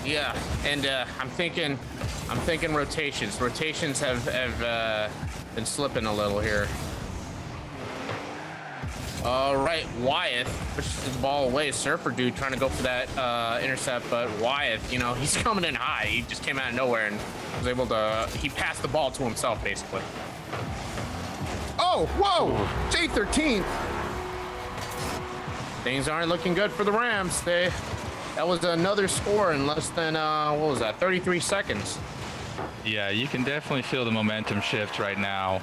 Yeah, and I'm thinking rotations. Rotations have been slipping a little here. All right, Wyatt pushes the ball away. Surfer Dude trying to go for that intercept, but Wyatt, he's coming in high. He just came out of nowhere and was able to. He passed the ball to himself, basically. Oh, whoa! J13. Things aren't looking good for the Rams. That was another score in less than 33 seconds. Yeah, you can definitely feel the momentum shift right now.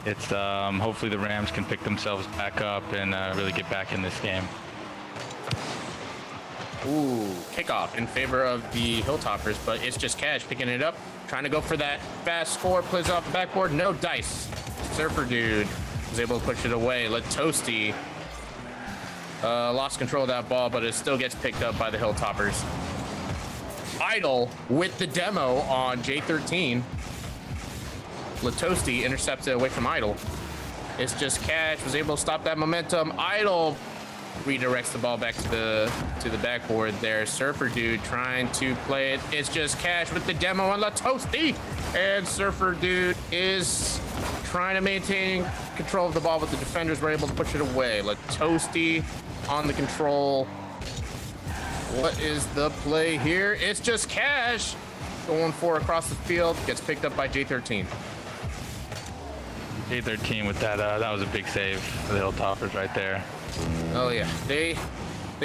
It's hopefully the Rams can pick themselves back up and really get back in this game. Ooh, kickoff in favor of the Hilltoppers, but it's just Cash picking it up, trying to go for that fast score, plays off the backboard, no dice. Surfer Dude was able to push it away. Latosti lost control of that ball, but it still gets picked up by the Hilltoppers. Idol with the demo on J13. Latosti intercepts it away from Idol. It's just Cash was able to stop that momentum. Idol redirects the ball back to the backboard there. Surfer Dude trying to play it. It's just Cash with the demo on Latosti. And Surfer Dude is trying to maintain control of the ball, but the defenders were able to push it away. Latosti on the control. What is the play here? It's just Cash going for across the field. Gets picked up by J13. J13 with that was a big save for the Hilltoppers right there. Oh yeah, they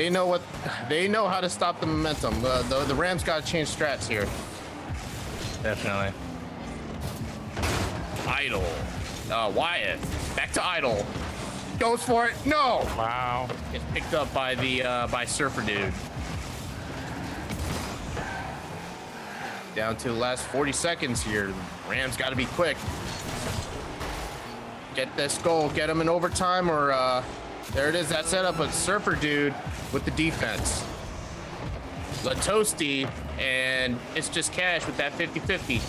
know how to stop the momentum. The Rams got to change strats here. Definitely. Idol, Wyatt, back to Idol, goes for it. No, Wow. gets picked up by by Surfer Dude. Down to the last 40 seconds here. Rams got to be quick. Get this goal, get them in overtime, or there it is, that setup. But Surfer Dude with the defense. Latosti, and it's just Cash with that 50-50.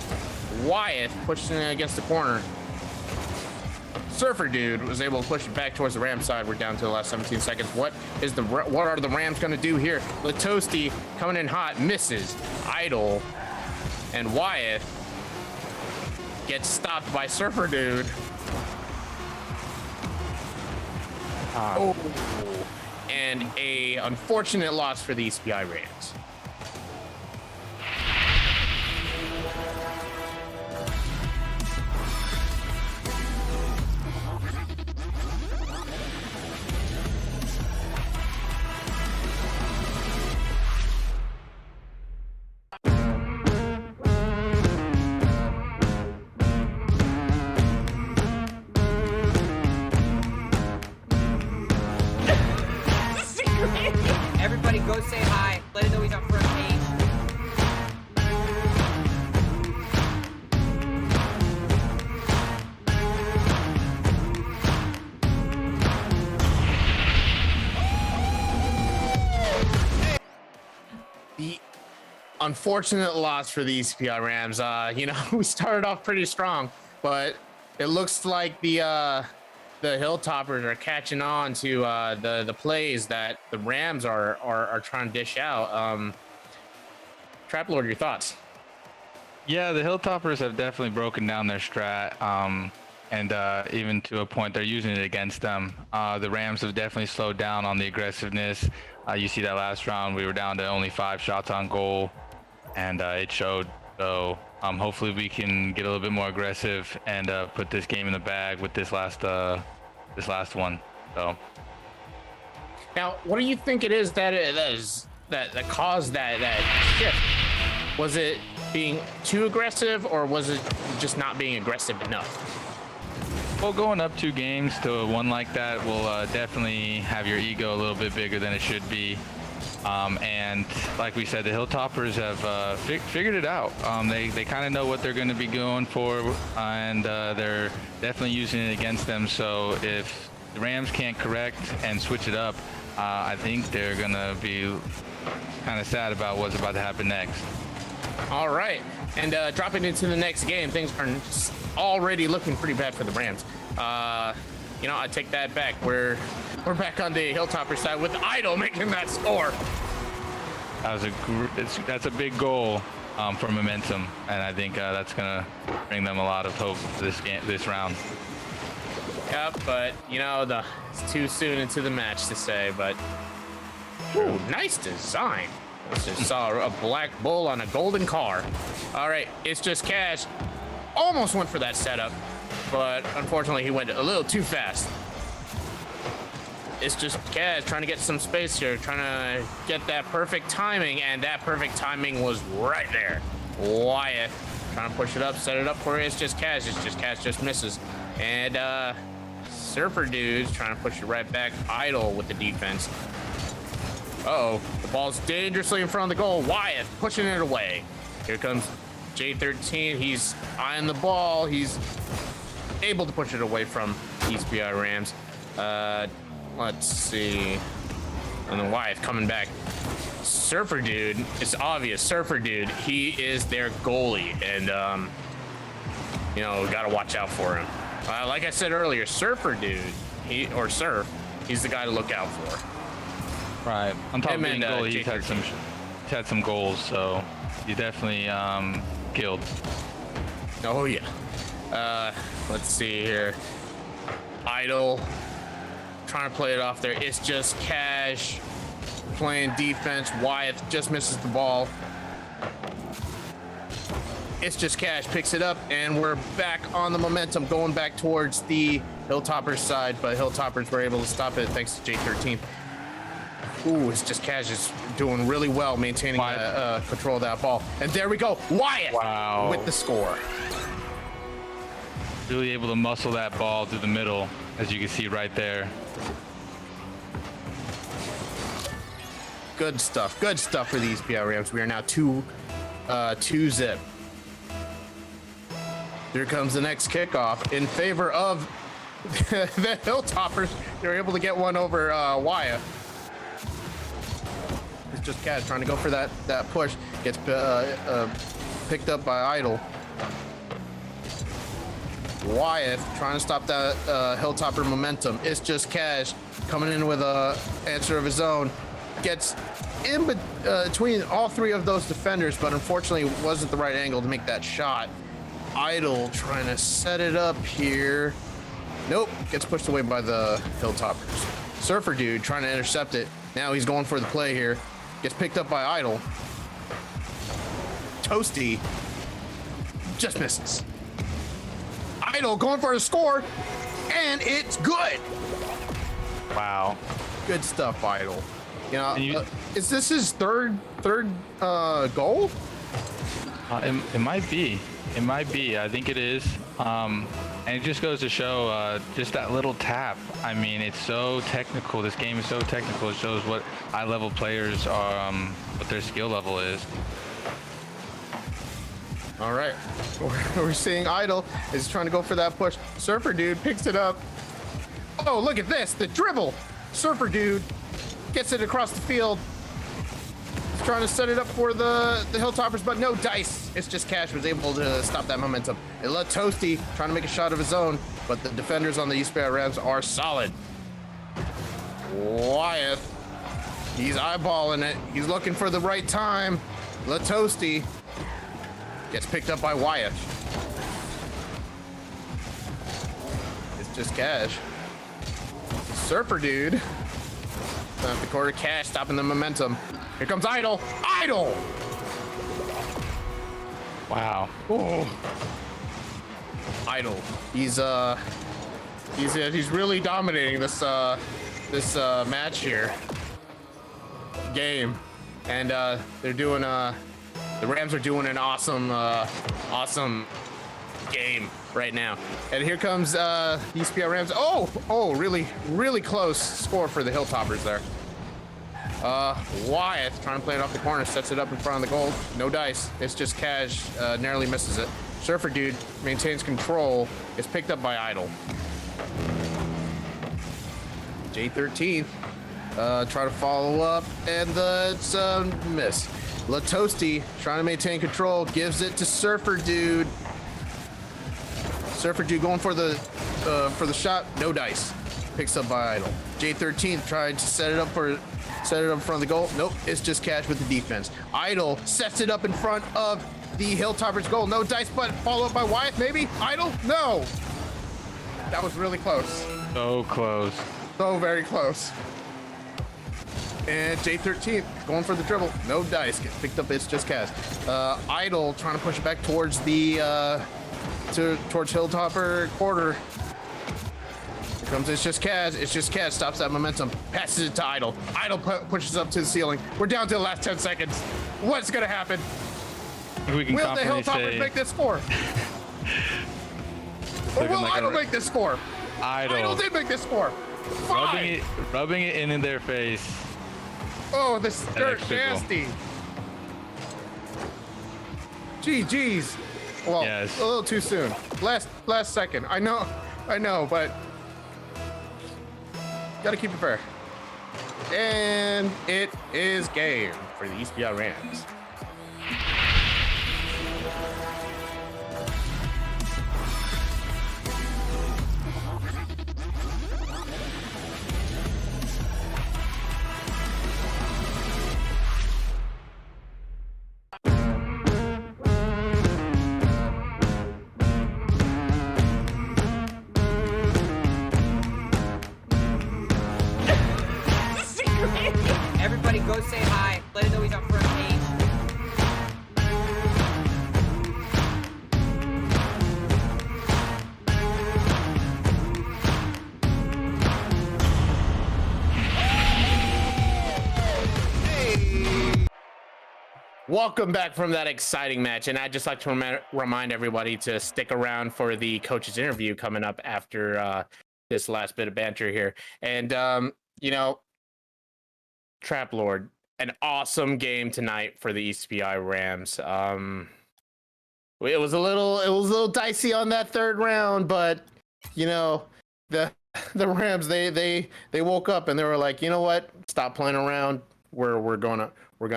Wyatt pushing it against the corner. Surfer Dude was able to push it back towards the Rams side. We're down to the last 17 seconds. What are the Rams going to do here? Latosti coming in hot, misses. Idol and Wyatt gets stopped by Surfer Dude. Oh, and a unfortunate loss for the ECPI Rams. Everybody go say hi. Let him know he's on front page. The unfortunate loss for the ECPI Rams. We started off pretty strong, but it looks like the the Hilltoppers are catching on to the plays that the Rams are trying to dish out. Trap Lord, your thoughts? Yeah, the Hilltoppers have definitely broken down their strat, and even to a point they're using it against them. The Rams have definitely slowed down on the aggressiveness. You see that last round we were down to only 5 shots on goal, and it showed. So hopefully we can get a little bit more aggressive and put this game in the bag with this last one. So Now, what do you think it is that caused that shift? Was it being too aggressive, or was it just not being aggressive enough? well, going up 2 games to a one like that will definitely have your ego a little bit bigger than it should be. And like we said, the Hilltoppers have figured it out. They kind of know what they're going to be going for, and they're definitely using it against them. So if the Rams can't correct and switch it up, I think they're going to be kind of sad about what's about to happen next. All right, and dropping into the next game, things are already looking pretty bad for the Rams. You know, I take that back. We're back on the Hilltopper side with Idol making that score. That's a big goal for momentum, and I think that's gonna bring them a lot of hope this round. Yep, but you know, it's too soon into the match to say. But ooh, nice design. Just saw a black bull on a golden car. All right, it's just Cash. Almost went for that setup, but unfortunately he went a little too fast. It's just Cash trying to get some space here, trying to get that perfect timing, and that perfect timing was right there. Wyatt trying to push it up, set it up for it. It's just Cash. It's just Cash just misses. And Surfer Dude's trying to push it right back. Idle with the defense. Uh-oh, the ball's dangerously in front of the goal. Wyatt pushing it away. Here comes J13. He's eyeing the ball. He's able to push it away from ESPI Rams. Let's see. And then Wyatt coming back. Surfer Dude, it's obvious. Surfer Dude, he is their goalie. And, you know, got to watch out for him. Like I said earlier, Surfer Dude, Surf, he's the guy to look out for. Right. On top of being goalie, he's had some goals, so he's definitely killed. Oh yeah. Let's see here. Idle trying to play it off there. It's just Cash playing defense. Wyatt just misses the ball. It's just Cash picks it up, and we're back on the momentum, going back towards the Hilltoppers side, but Hilltoppers were able to stop it thanks to J13. Ooh, it's just Cash is doing really well maintaining control of that ball. And there we go. Wyatt with the score. Really able to muscle that ball through the middle, as you can see right there. Good stuff. Good stuff for the ESPI Rams. We are now 2-zip. Here comes the next kickoff in favor of the Hilltoppers. They're able to get one over Wyatt. It's just Cash trying to go for that push. Gets picked up by Idle. Wyatt trying to stop that Hilltopper momentum. It's just Cash coming in with a answer of his own. Gets in between all 3 of those defenders, but unfortunately wasn't the right angle to make that shot. Idle trying to set it up here. Nope, gets pushed away by the Hilltoppers. Surfer Dude trying to intercept it. Now he's going for the play here. Gets picked up by Idle. Toasty just misses. Idle going for a score, and it's good. Wow. Good stuff, Idle. You know, is this his third goal? It might be. It might be. I think it is. And it just goes to show just that little tap. I mean, it's so technical. This game is so technical. It shows what high-level players are, what their skill level is. All right. We're seeing Idle is trying to go for that push. Surfer Dude picks it up. Oh, look at this. The dribble. Surfer Dude gets it across the field. trying to set it up for the Hilltoppers, but no dice. It's just Cash was able to stop that momentum. It let Toasty trying to make a shot of his own, but the defenders on the ESPN Rams are solid. Wyeth, he's eyeballing it. He's looking for the right time. Toasty gets picked up by Wyeth. It's just Cash. Surfer dude. At the quarter, Cash stopping the momentum. Here comes Idol. Idol. Wow. Oh. Idol. He's really dominating this match here. Game. And they're doing the Rams are doing an awesome game right now. And here comes the ESPN Rams. Oh, really close score for the Hilltoppers there. Wyeth trying to play it off the corner, sets it up in front of the goal. No dice. It's just Cash, narrowly misses it. Surfer dude maintains control. It's picked up by Idol. J13 try to follow up, and it's miss. Toasty trying to maintain control, gives it to Surfer dude. Surfer dude going for the shot. No dice. Picks up by Idol. J13 tried to set it up in front of the goal. Nope, it's just Cash with the defense. Idol sets it up in front of the Hilltoppers goal. No dice, but follow up by Wyeth, maybe? Idol? No. That was really close. So close. So very close. And J13 going for the dribble. No dice. Gets picked up. It's just Cash. Idol trying to push it back towards the towards Hilltopper quarter. Here comes It's just Cash. It's just Cash. Stops that momentum. Passes it to Idol. Idol pushes up to the ceiling. We're down to the last 10 seconds. What's gonna happen? We can Will the Hilltoppers make this score? Or will Idol make this score? Idol did make this score. Rubbing it in their face. Oh, this is dirt nasty. GG's. Well, yes. A little too soon. Last second. I know, but gotta keep it fair. And it is game for the ESPN Rams. Everybody go say hi. Let him know he's on front page. Welcome back from that exciting match, and I'd just like to remind everybody to stick around for the coach's interview coming up after this last bit of banter here. And Trap Lord, an awesome game tonight for the ESPI Rams. It was a little dicey on that third round, but the Rams they woke up and they were like, you know what? Stop playing around. We're gonna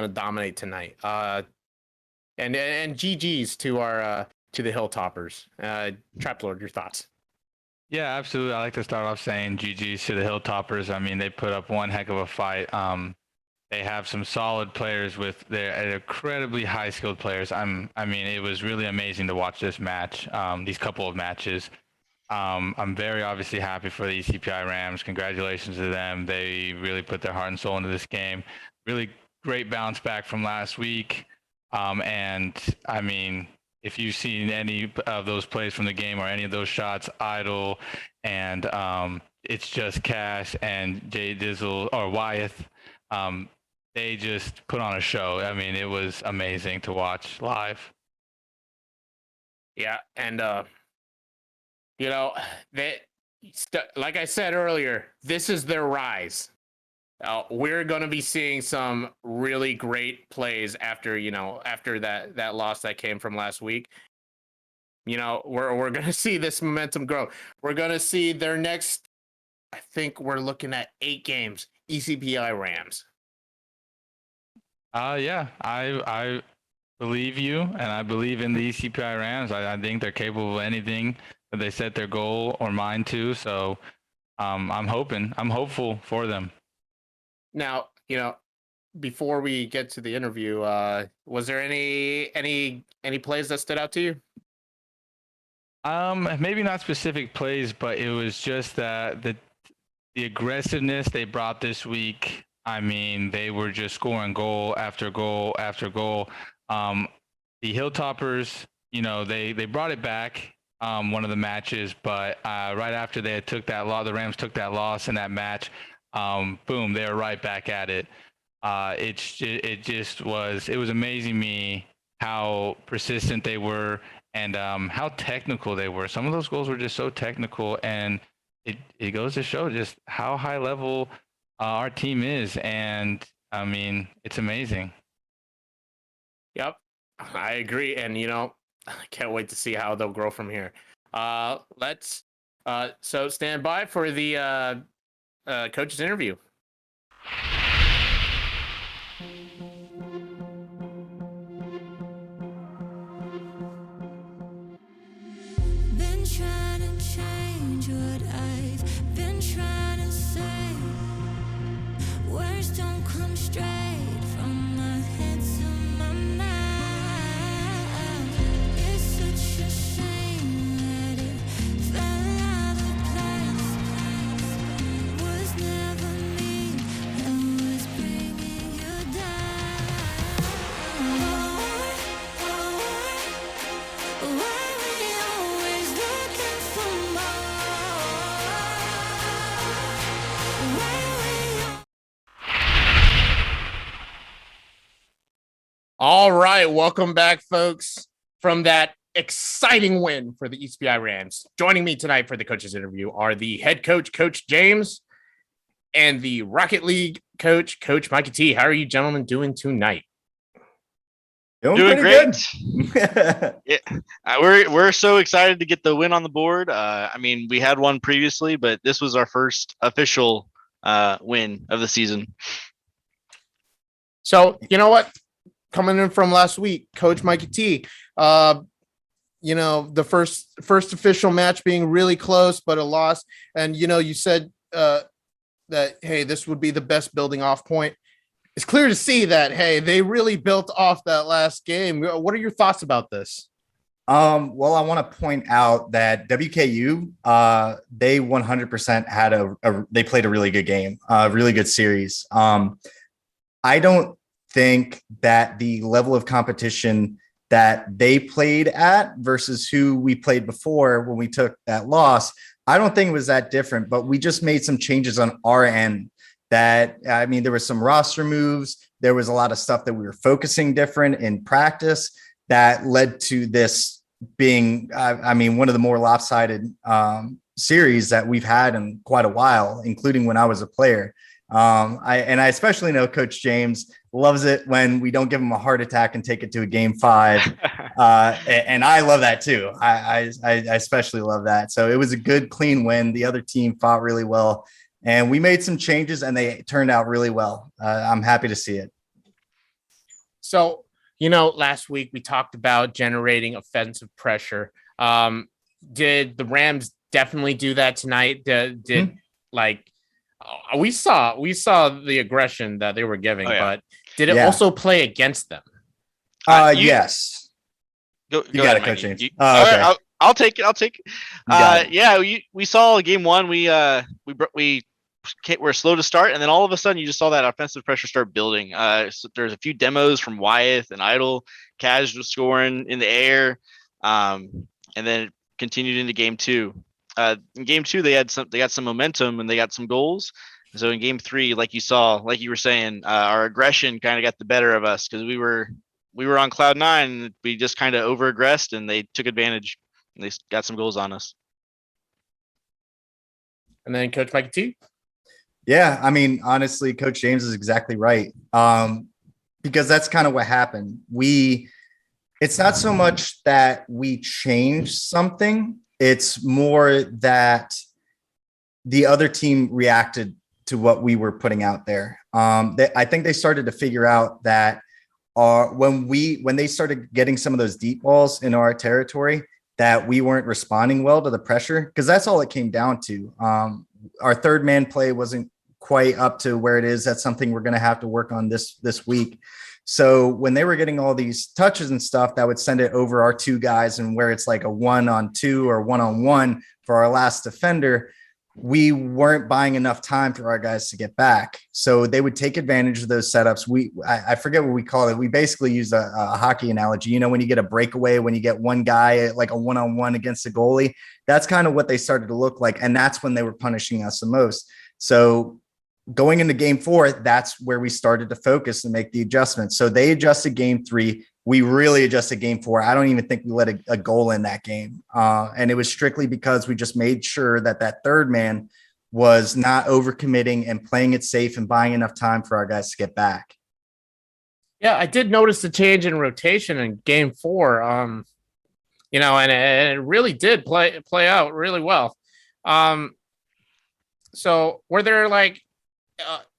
dominate tonight. And GG's to our to the Hilltoppers. Trap Lord, your thoughts? Yeah, absolutely. I like to start off saying GG's to the Hilltoppers. I mean, they put up one heck of a fight. They have some solid players with their incredibly high-skilled players. I mean, it was really amazing to watch this match, these couple of matches. I'm very obviously happy for the ECPI Rams. Congratulations to them. They really put their heart and soul into this game. Really great bounce back from last week. And I mean, if you've seen any of those plays from the game or any of those shots, Idol and It's Just Cash and Jay Dizzle or Wyeth, they just put on a show. I mean, it was amazing to watch live. Yeah, and like I said earlier, this is their rise. We're going to be seeing some really great plays after that loss that came from last week. We're going to see this momentum grow. We're going to see their next, I think we're looking at 8 games, ECPI Rams. Yeah, I believe you, and I believe in the ECPI Rams. I think they're capable of anything that they set their goal or mind to. So I'm hopeful for them. Now, before we get to the interview, was there any plays that stood out to you? Maybe not specific plays, but it was just that the aggressiveness they brought this week. I mean, they were just scoring goal after goal after goal. The Hilltoppers, they brought it back one of the matches, but right after they took that loss, the Rams took that loss in that match. Boom, they were right back at it. It was amazing me how persistent they were and how technical they were. Some of those goals were just so technical, and it goes to show just how high level our team is. And I mean, it's amazing. Yep, I agree, and I can't wait to see how they'll grow from here. Let's so stand by for the coach's interview. Been trying to change what I've been trying to say. Words don't come straight from my head to my mouth. It's such a shame that it fell out of place. Was never me that was bringing you down. Why we always looking for more? Why we All right, welcome back, folks, from that exciting win for the ECPI Rams. Joining me tonight for the coach's interview are the head coach, Coach James, and the Rocket League coach, Coach Mikey T. How are you gentlemen doing tonight? Doing pretty great. good. We're so excited to get the win on the board. I mean, we had one previously, but this was our first official win of the season. So, you know what? Coming in from last week, Coach Mikey T, the first official match being really close, but a loss. And, you said that, hey, this would be the best building off point. It's clear to see that, hey, they really built off that last game. What are your thoughts about this? Well, I want to point out that WKU, they 100% had they played a really good game, a really good series. I don't think that the level of competition that they played at versus who we played before when we took that loss, I don't think it was that different, but we just made some changes on our end that, I mean, there was some roster moves. There was a lot of stuff that we were focusing different in practice that led to this being, one of the more lopsided series that we've had in quite a while, including when I was a player. I especially know Coach James loves it when we don't give him a heart attack and take it to a game 5. And I love that too. I especially love that. So it was a good, clean win. The other team fought really well, and we made some changes and they turned out really well. I'm happy to see it. So, last week we talked about generating offensive pressure. Did the Rams definitely do that tonight? We saw the aggression that they were giving, but did it also play against them? Yes. Go You got ahead, it, Coach Mikey. James. All Okay. right, I'll take it. We saw game 1. We were slow to start, and then all of a sudden you just saw that offensive pressure start building. So there's a few demos from Wyeth and Idle. Kaz was scoring in the air, and then it continued into game 2. In game 2, they got some momentum and they got some goals. So in game 3, like you were saying, our aggression kind of got the better of us because we were on cloud 9. And we just kind of over aggressed, and they took advantage. And they got some goals on us. And then Coach Mikey T. Yeah, I mean, honestly, Coach James is exactly right. Because that's kind of what happened. It's not so much that we changed something. It's more that the other team reacted to what we were putting out there. I think they started to figure out that when they started getting some of those deep balls in our territory, that we weren't responding well to the pressure, because that's all it came down to. Our third man play wasn't quite up to where it is. That's something we're going to have to work on this week. So when they were getting all these touches and stuff, that would send it over our two guys, and where it's like a 1-on-2 or 1-on-1 for our last defender, we weren't buying enough time for our guys to get back. So they would take advantage of those setups. I forget what we call it. We basically use a hockey analogy. You know, when you get a breakaway, when you get one guy like a 1-on-1 against a goalie, that's kind of what they started to look like. And that's when they were punishing us the most. So going into game 4, that's where we started to focus and make the adjustments. So they adjusted game 3. We really adjusted game 4. I don't even think we let a goal in that game. And it was strictly because we just made sure that third man was not overcommitting and playing it safe and buying enough time for our guys to get back. Yeah, I did notice the change in rotation in game 4. You know, and it really did play out really well. So were there like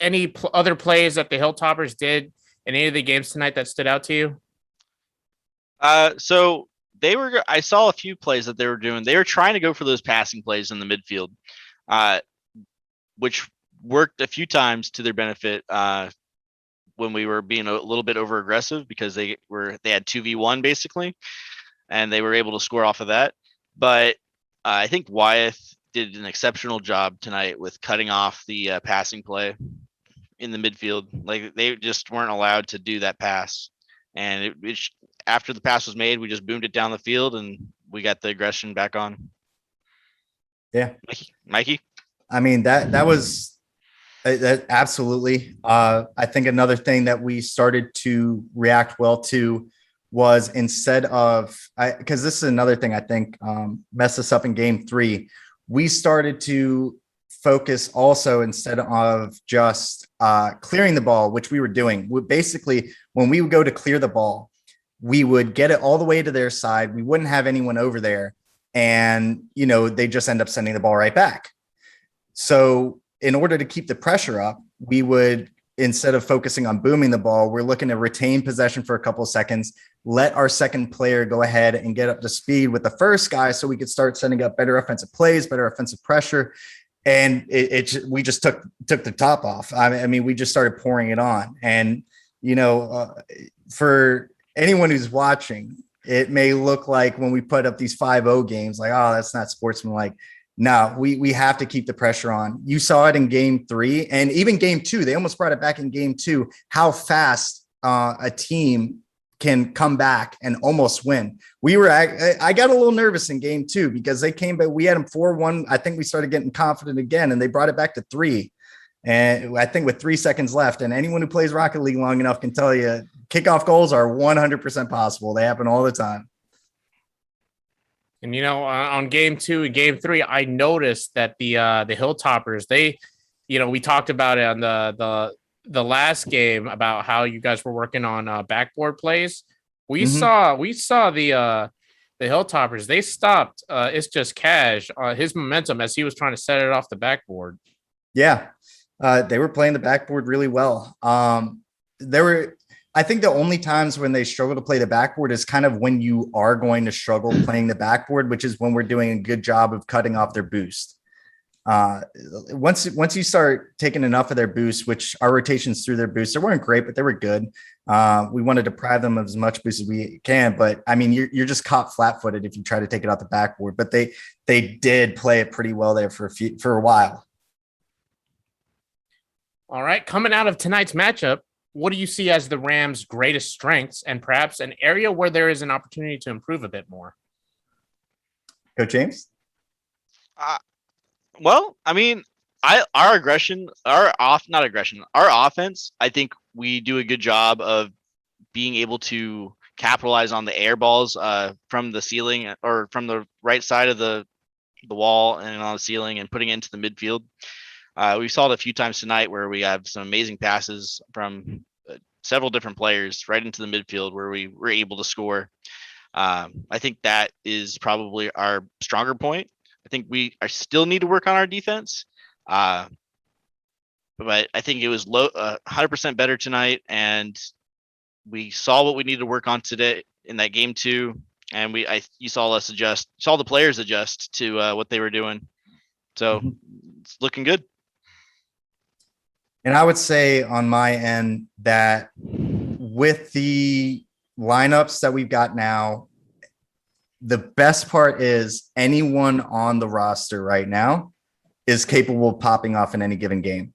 any other plays that the Hilltoppers did in any of the games tonight that stood out to you? So I saw a few plays that they were doing. They were trying to go for those passing plays in the midfield, which worked a few times to their benefit when we were being a little bit over aggressive, because they had 2v1 basically, and they were able to score off of that. But I think Wyeth did an exceptional job tonight with cutting off the passing play in the midfield. Like, they just weren't allowed to do that pass. And after the pass was made, we just boomed it down the field and we got the aggression back on. Yeah. Mikey? I mean, that was that absolutely. I think another thing that we started to react well to was, instead of, because this is another thing I think messed us up in game 3, we started to focus also, instead of just clearing the ball, which we were doing. Basically, when we would go to clear the ball, we would get it all the way to their side. We wouldn't have anyone over there. And, you know, they just end up sending the ball right back. So in order to keep the pressure up, we would, instead of focusing on booming the ball, we're looking to retain possession for a couple of seconds, let our second player go ahead and get up to speed with the first guy, so we could start sending up better offensive plays, better offensive pressure. And we just took the top off. I mean, we just started pouring it on. And, you know, for anyone who's watching, it may look like when we put up these 5-0 games, like, oh, that's not sportsmanlike. No, we have to keep the pressure on. You saw it in game 3 and even game 2. They almost brought it back in game 2, how fast a team can come back and almost win. I got a little nervous in game 2 because they came back. We had them 4-1. I think we started getting confident again, and they brought it back to 3. And I think with 3 seconds left, and anyone who plays Rocket League long enough can tell you, kickoff goals are 100% possible. They happen all the time. And, you know, on game 2 and game 3, I noticed that the Hilltoppers, they, you know, we talked about it on the last game about how you guys were working on backboard plays. We saw the Hilltoppers. They stopped. It's just Cash his momentum as he was trying to set it off the backboard. Yeah, they were playing the backboard really well. I think the only times when they struggle to play the backboard is kind of when you are going to struggle playing the backboard, which is when we're doing a good job of cutting off their boost. Once you start taking enough of their boost, which our rotations through their boost, they weren't great, but they were good. We want to deprive them of as much boost as we can, but I mean, you're just caught flat-footed if you try to take it off the backboard. But they did play it pretty well there for a while. All right, coming out of tonight's matchup, what do you see as the Rams' greatest strengths and perhaps an area where there is an opportunity to improve a bit more? Coach James? Well, I mean, our offense, I think we do a good job of being able to capitalize on the air balls from the ceiling or from the right side of the wall and on the ceiling and putting it into the midfield. We saw it a few times tonight where we have some amazing passes from several different players right into the midfield where we were able to score. I think that is probably our stronger point. I think I still need to work on our defense. but I think it was 100% better tonight, and we saw what we needed to work on today in that game 2, and you saw us adjust, saw the players adjust to what they were doing. So it's looking good. And I would say on my end that with the lineups that we've got now, the best part is anyone on the roster right now is capable of popping off in any given game.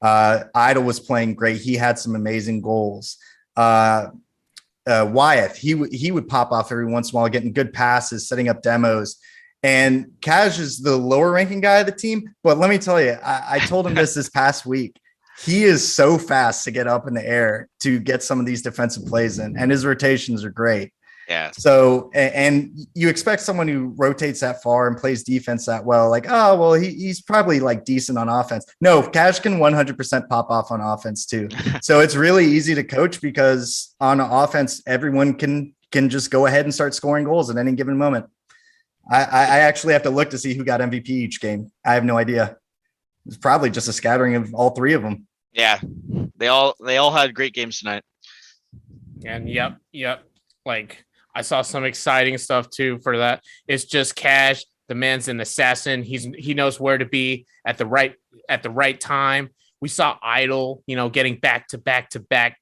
Idle was playing great. He had some amazing goals. Wyeth, he would pop off every once in a while, getting good passes, setting up demos. And Cash is the lower ranking guy of the team. But let me tell you, I told him this past week. He is so fast to get up in the air to get some of these defensive plays in, and his rotations are great. Yeah. So, and you expect someone who rotates that far and plays defense that well, like, oh, well, he's probably like decent on offense. No, Cash can 100% pop off on offense too. So it's really easy to coach because on offense, everyone can just go ahead and start scoring goals at any given moment. I actually have to look to see who got MVP each game. I have no idea. It's probably just a scattering of all three of them. Yeah, they all had great games tonight. And yep. Like I saw some exciting stuff too for that. It's just Cash. The man's an assassin. He knows where to be at the right time. We saw Idle, getting back to back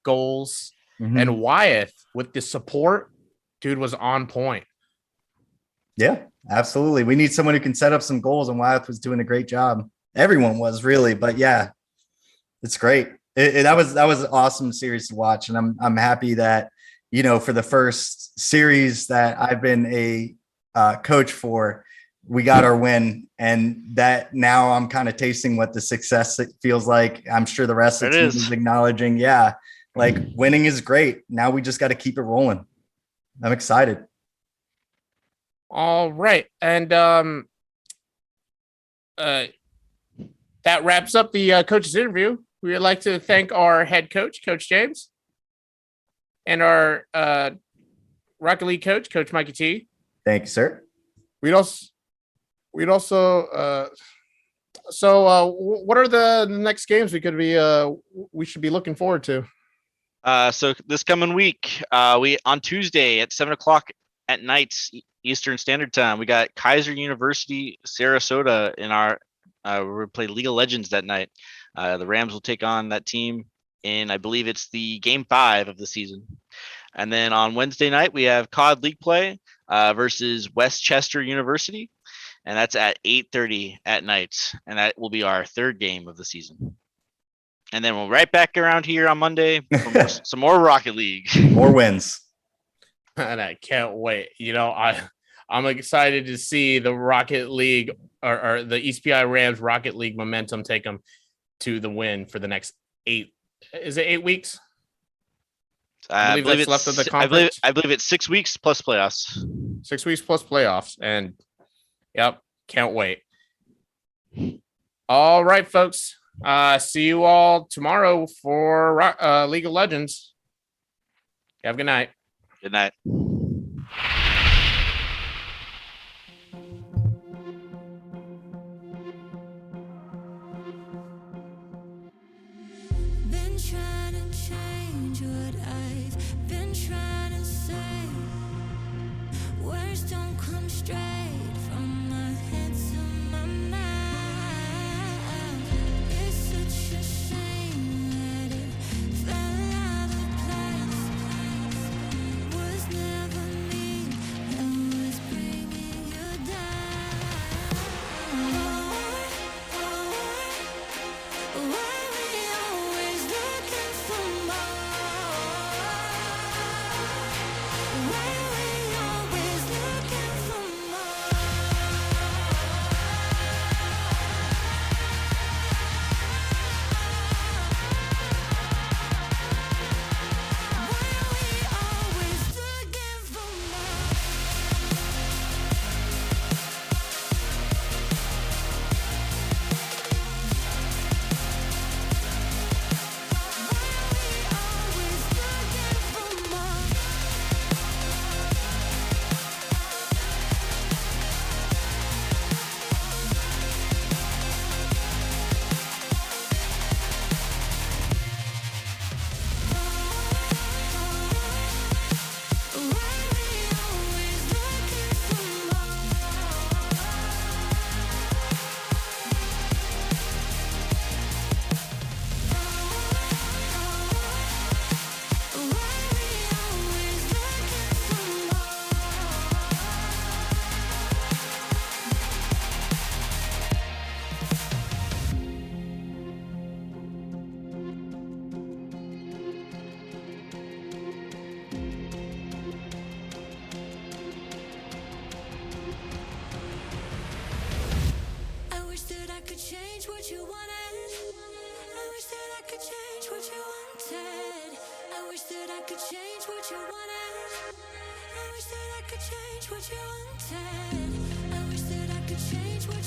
goals. Mm-hmm. And Wyeth with the support, dude, was on point. Yeah, absolutely. We need someone who can set up some goals, and Wyeth was doing a great job. Everyone was really, but yeah, it's great. That was an awesome series to watch, and I'm happy that for the first series that I've been a coach for, we got our win, and that now I'm kind of tasting what the success feels like. I'm sure the rest of the team is acknowledging, yeah, like winning is great. Now we just got to keep it rolling. I'm excited. All right, and that wraps up the coach's interview. We would like to thank our head coach, Coach James, and our Rocket League coach, Coach Mikey T. Thank you, sir. We'd also what are the next games we should be looking forward to? So this coming week, on Tuesday at 7:00 at night Eastern Standard Time, we got Kaiser University Sarasota in our. We're play League of Legends that night. The Rams will take on that team in, I believe it's the game 5 of the season. And then on Wednesday night, we have COD League play versus Westchester University. And that's at 8:30 at night. And that will be our 3rd game of the season. And then we'll right back around here on Monday for some more Rocket League. More wins. And I can't wait. I'm excited to see the Rocket League or the ESPI Rams Rocket League momentum take them to the win for the next 8. Is it 8 weeks? I believe it's left of the conference. I believe it's 6 weeks plus playoffs. 6 weeks plus playoffs, and yep, can't wait. All right, folks. See you all tomorrow for League of Legends. Have a good night. Good night. Been trying to change what I've been trying to say. Words don't come straight from my head to my mouth. It's such a shame that it fell out of place. Was never mean wish that I could change what you wanted. I wish that I could change what you wanted. I wish that I could change what